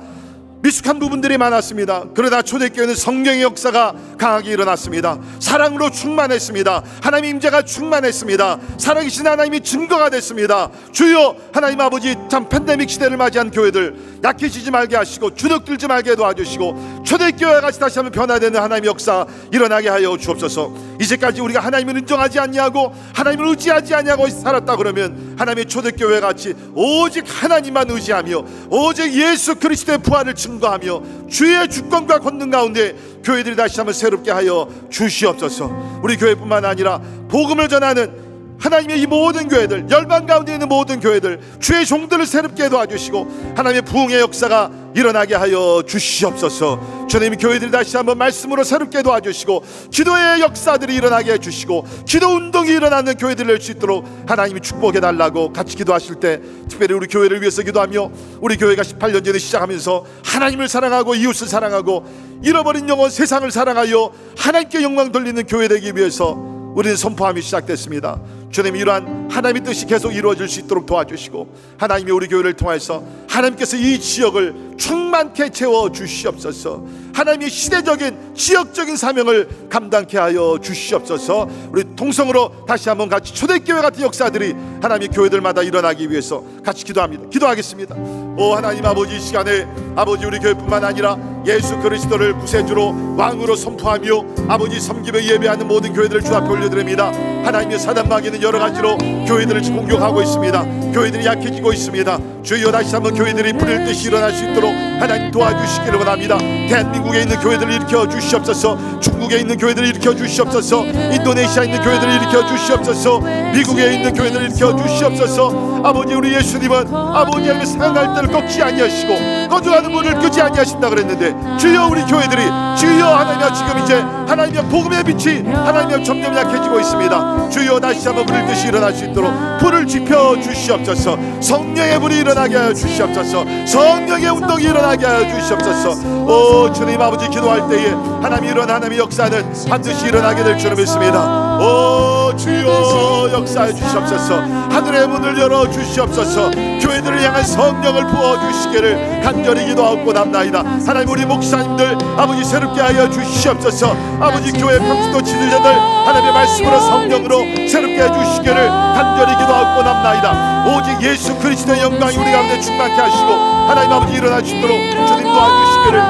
미숙한 부분들이 많았습니다. 그러나 초대교회는 성령의 역사가 강하게 일어났습니다. 사랑으로 충만했습니다. 하나님의 임재가 충만했습니다. 살아계신 하나님이 증거가 됐습니다. 주여 하나님 아버지 참 팬데믹 시대를 맞이한 교회들 약해지지 말게 하시고 주눅들지 말게 도와주시고 초대교회와 같이 다시 한번 변화되는 하나님의 역사 일어나게 하여 주옵소서. 이제까지 우리가 하나님을 인정하지 않냐고 하나님을 의지하지 않냐고 살았다 그러면 하나님의 초대교회 같이 오직 하나님만 의지하며 오직 예수 그리스도의 부활을 증거하며 주의 주권과 권능 가운데 교회들이 다시 한번 새롭게 하여 주시옵소서. 우리 교회뿐만 아니라 복음을 전하는 하나님의 이 모든 교회들, 열방 가운데 있는 모든 교회들, 주의 종들을 새롭게 도와주시고 하나님의 부흥의 역사가 일어나게 하여 주시옵소서. 주님 교회들이 다시 한번 말씀으로 새롭게 도와주시고 기도의 역사들이 일어나게 해주시고 기도 운동이 일어나는 교회들을 낼 수 있도록 하나님이 축복해달라고 같이 기도하실 때 특별히 우리 교회를 위해서 기도하며 우리 교회가 18년 전에 시작하면서 하나님을 사랑하고 이웃을 사랑하고 잃어버린 영혼 세상을 사랑하여 하나님께 영광 돌리는 교회 되기 위해서 우리는 선포함이 시작됐습니다. 주님 이러한 하나님의 뜻이 계속 이루어질 수 있도록 도와주시고 하나님이 우리 교회를 통해서 하나님께서 이 지역을 충만케 채워 주시옵소서. 하나님의 시대적인 지역적인 사명을 감당케 하여 주시옵소서. 우리 통성으로 다시 한번 같이 초대교회 같은 역사들이 하나님의 교회들마다 일어나기 위해서 같이 기도합니다. 기도하겠습니다. 오 하나님 아버지 이 시간에 아버지 우리 교회뿐만 아니라 예수 그리스도를 구세주로 왕으로 선포하며 아버지 섬기며 예배하는 모든 교회들을 주 앞에 올려드립니다. 하나님의 사단마귀는 여러 가지로 교회들을 공격하고 있습니다. 교회들이 약해지고 있습니다. 주여 다시 한번 교회들이 불일 듯이 일어날 수 있도록 하나님 도와주시기를 원합니다. 대한민국에 있는 교회들을 일으켜 주시옵소서. 중국에 있는 교회들을 일으켜 주시옵소서. 인도네시아에 있는 교회들을 일으켜 주시옵소서. 미국에 있는 교회들을 일으켜 주시옵소서. 아버지 우리 예수님은 아버지 하나님의 생각할 때를 꺾지 아니하시고 거주하는 문을 끄지 아니하신다 그랬는데 주여 우리 교회들이 주여 하나님이여 지금 이제 하나님의 복음의 빛이 하나님이여 점점 약해지고 있습니다. 주여 다시 한번 불일 듯이 일어날 수 있도록 불을 지펴 주시옵소서. 성령의 불이 일어나게 하여 주시옵소서. 성령의 운동이 일어나게 하여 주시옵소서. 오 주님 아버지 기도할 때에 하나님이 이런 하나님의 역사는 반드시 일어나게 될 줄을 믿습니다. 오 주여 역사해 주시옵소서. 하늘의 문을 열어 주시옵소서. 교회들을 향한 성령을 부어 주시기를 간절히 기도하고 남나이다. 하나님 우리 목사님들 아버지 새롭게 하여 주시옵소서. 아버지 교회 평신도 지도자들 하나님의 말씀으로 성령으로 새롭게 해주시기를 간절히 기도하고 남나이다. 오직 예수 그리스도의 영광이 우리 가운데 충만케 하시고 하나님 아버지 일어날 수 있도록 주님 도와주시기를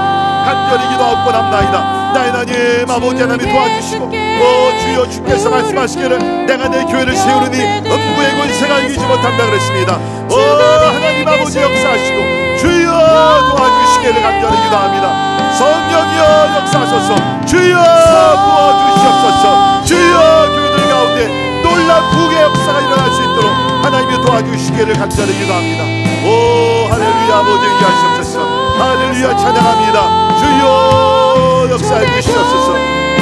간절히 기도하고 남나이다. 나의 하나님 아버지 하나님 도와주시고 오 주여 주께서 말씀하시기를 내가 내 교회를 세우르니 음부의 권세가 이기지 못한다 그랬습니다. 오 하나님 아버지 역사하시고 주여 도와주시기를 간절히 기도합니다. 성령이여 역사하소서. 주여 부어주시옵소서. 주여 교회들 가운데 놀라운 부흥의 역사가 일어날 수 있도록 하나님이 도와주시기를 간절히 기도합니다. 오 할렐루야 아버지 위하시옵소서. 할렐루야 찬양합니다. 주여 역사해 주시옵소서.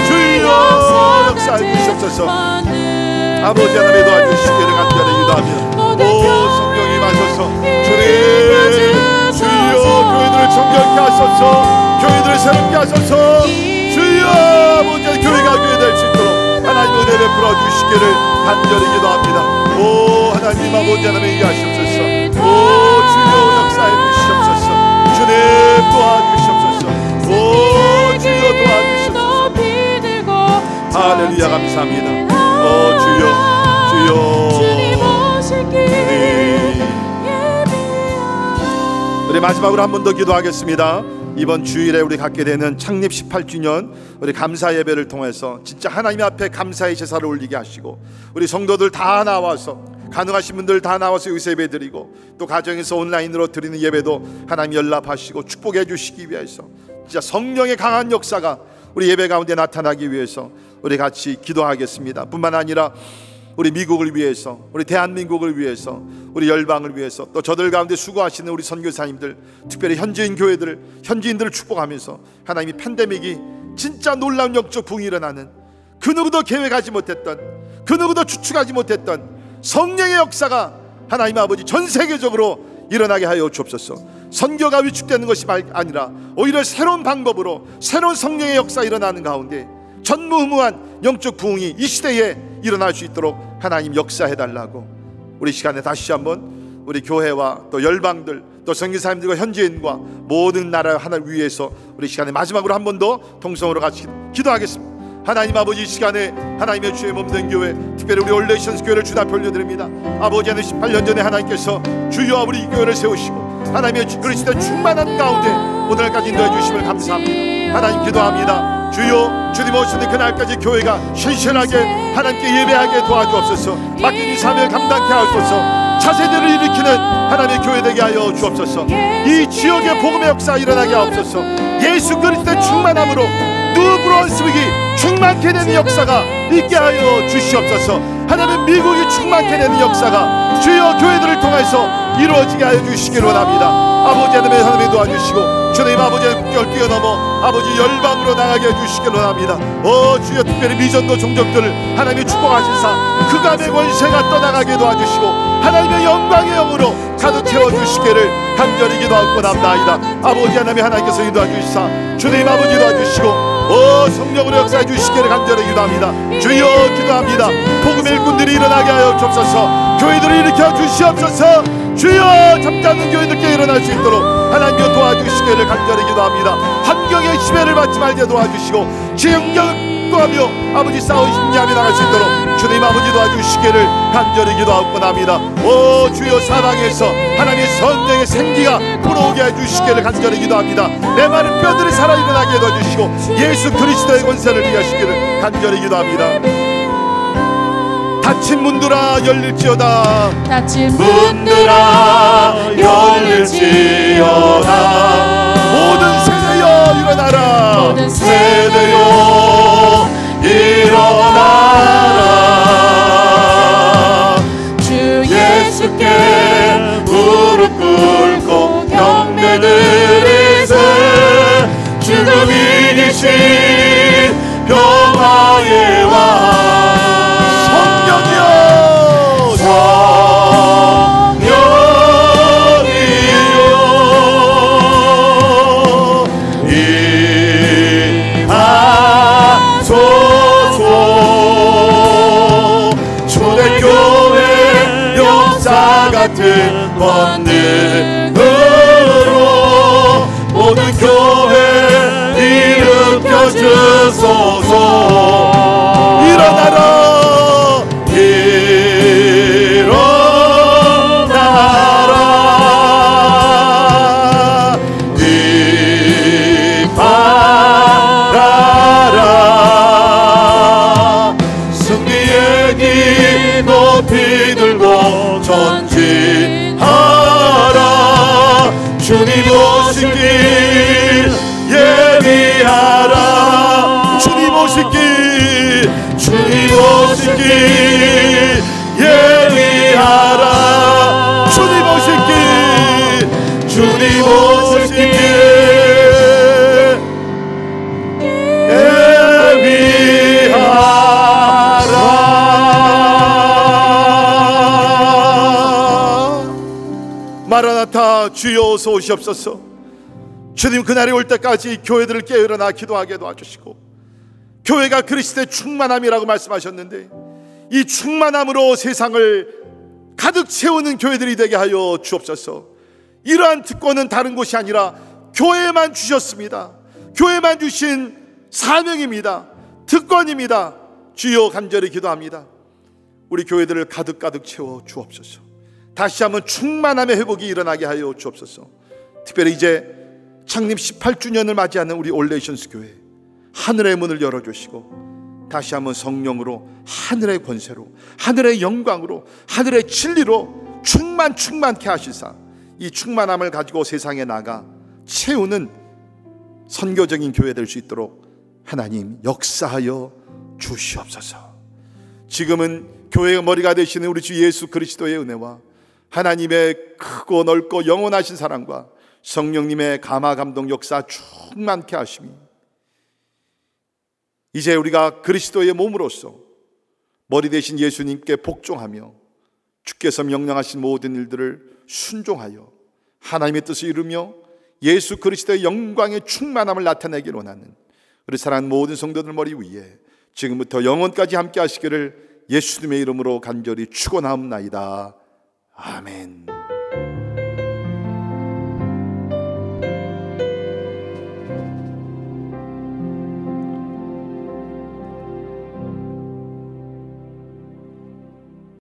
주여 역사해 주시옵소서. 아버지 하나님 도와주시기를 간절히 기도합니다. 오 성령이 마셔서 주님 주여 교회들을 정결케 하소서. 교회들을 새롭게 하소서. 주여 아버지 교회가 교회 될 수 있도록 하나님 은혜 베풀어 주시기를 간절히 기도합니다. 오 하나님 아버지 하나님 얘기하시옵소서. 오 주여 역사해 주시옵소서. 주님 도와주시옵소서. 오 주여 도와주시옵소서. 할렐루야 감사합니다. 오 주여 주여 우리 마지막으로 한 번 더 기도하겠습니다. 이번 주일에 우리 갖게 되는 창립 18주년 우리 감사 예배를 통해서 진짜 하나님 앞에 감사의 제사를 올리게 하시고 우리 성도들 다 나와서 가능하신 분들 다 나와서 여기서 예배 드리고 또 가정에서 온라인으로 드리는 예배도 하나님 연락하시고 축복해 주시기 위해서 진짜 성령의 강한 역사가 우리 예배 가운데 나타나기 위해서 우리 같이 기도하겠습니다. 뿐만 아니라 우리 미국을 위해서, 우리 대한민국을 위해서, 우리 열방을 위해서, 또 저들 가운데 수고하시는 우리 선교사님들, 특별히 현지인 교회들, 현지인들을 축복하면서 하나님이 팬데믹이 진짜 놀라운 영적 부흥이 일어나는 그 누구도 계획하지 못했던, 그 누구도 추측하지 못했던 성령의 역사가 하나님 아버지 전 세계적으로 일어나게 하여 주옵소서. 선교가 위축되는 것이 아니라 오히려 새로운 방법으로 새로운 성령의 역사가 일어나는 가운데 전무후무한 영적 부흥이 이 시대에 일어날 수 있도록 하나님 역사해달라고 우리 시간에 다시 한번 우리 교회와 또 열방들 또 선교사님들과 현지인과 모든 나라 하나를 위해서 우리 시간에 마지막으로 한 번 더 통성으로 같이 기도하겠습니다. 하나님 아버지 이 시간에 하나님의 주의 몸된 교회 특별히 우리 올레이션스 교회를 주답 올려드립니다. 아버지 하나님 18년 전에 하나님께서 주여 우리 이 교회를 세우시고 하나님의 그리스도의 충만한 가운데 오늘까지 인도해 주심을 감사합니다. 하나님 기도합니다. 주여 주님 오시는 그날까지 교회가 신실하게 하나님께 예배하게 도와주옵소서. 맡긴 이 사명을 감당케 하옵소서. 차세대를 일으키는 하나님의 교회 되게 하여 주옵소서. 이 지역의 복음의 역사가 일어나게 하옵소서. 예수 그리스도의 충만함으로 뉴브론스윅이 충만케 되는 역사가 있게 하여 주시옵소서. 하나님 미국이 충만케 되는 역사가 주여 교회들을 통해서 이루어지게 하여 주시기를 원합니다. 아버지 하나님의 도와주시고 주님 아버지의 국경을 뛰어넘어 아버지 열방으로 나가게 해주시기를 원합니다. 주여 특별히 미전도 종족들을 하나님의 축복하시사 그감의 권세가 떠나가게 도와주시고 하나님의 영광의 영으로 가득 채워주시기를 간절히 기도하고 남나이다. 아버지 하나님께서 인도하주시사 주님 아버지 도와주시고 성령으로 역사해 주시기를 간절히 기도합니다. 주여 기도합니다. 복음의 일꾼들이 일어나게 하여 주옵소서. 교회들을 일으켜 주시옵소서. 주여 잠자는 교회들께 일어날 수 있도록 하나님께 도와주시기를 간절히 기도합니다. 환경의 지배를 받지 말게 도와주시고 지형력 하며 아버지 싸우신 심리함이 나갈 수 있도록 주님 아버지 도와주시기를 간절히 기도하고 합니다. 주여 사랑해서 하나님의 성령의 생기가 불어오게 해주시기를 간절히 기도합니다. 내 많은 뼈들이 살아 일어나게 도와주시고 예수 그리스도의 권세를 위하시기를 간절히 기도합니다. 닫힌 문들아 열릴지어다. 닫힌 문들아 열릴지어다. 모든 세대여 일어나라. 모든 세대여 일어나라. 주 예수께 무릎 꿇고 경배 드리세. 죽음 이기신 평화의 왕 같은 권능으로 모든 교회 일으켜 주소서. 일어나라 일어나라 빛발하라. 승리의 길 높이 들고 전진하라. 주님 오신 길 예비하라. 주님 오신 길 주님 오신 길 예비하라. 주님 오신 길 주님 오신 길 예비하라. 마라나타 주여 어서 오시옵소서. 주님, 그날이 올 때까지 교회들을 깨어나 기도하게 도와주시고, 교회가 그리스도의 충만함이라고 말씀하셨는데 이 충만함으로 세상을 가득 채우는 교회들이 되게 하여 주옵소서. 이러한 특권은 다른 곳이 아니라 교회만 주셨습니다. 교회만 주신 사명입니다. 특권입니다. 주여, 간절히 기도합니다. 우리 교회들을 가득 채워 주옵소서. 다시 한번 충만함의 회복이 일어나게 하여 주옵소서. 특별히 이제 창립 18주년을 맞이하는 우리 올레이션스 교회, 하늘의 문을 열어주시고 다시 한번 성령으로, 하늘의 권세로, 하늘의 영광으로, 하늘의 진리로 충만케 하시사 이 충만함을 가지고 세상에 나가 채우는 선교적인 교회 될 수 있도록 하나님 역사하여 주시옵소서. 지금은 교회의 머리가 되시는 우리 주 예수 그리스도의 은혜와 하나님의 크고 넓고 영원하신 사랑과 성령님의 감화 감동 역사 충만케 하심이 이제 우리가 그리스도의 몸으로서 머리 되신 예수님께 복종하며 주께서 명령하신 모든 일들을 순종하여 하나님의 뜻을 이루며 예수 그리스도의 영광의 충만함을 나타내길 원하는 우리 사랑하는 모든 성도들 머리 위에 지금부터 영원까지 함께 하시기를 예수님의 이름으로 간절히 축원하옵나이다. 아멘.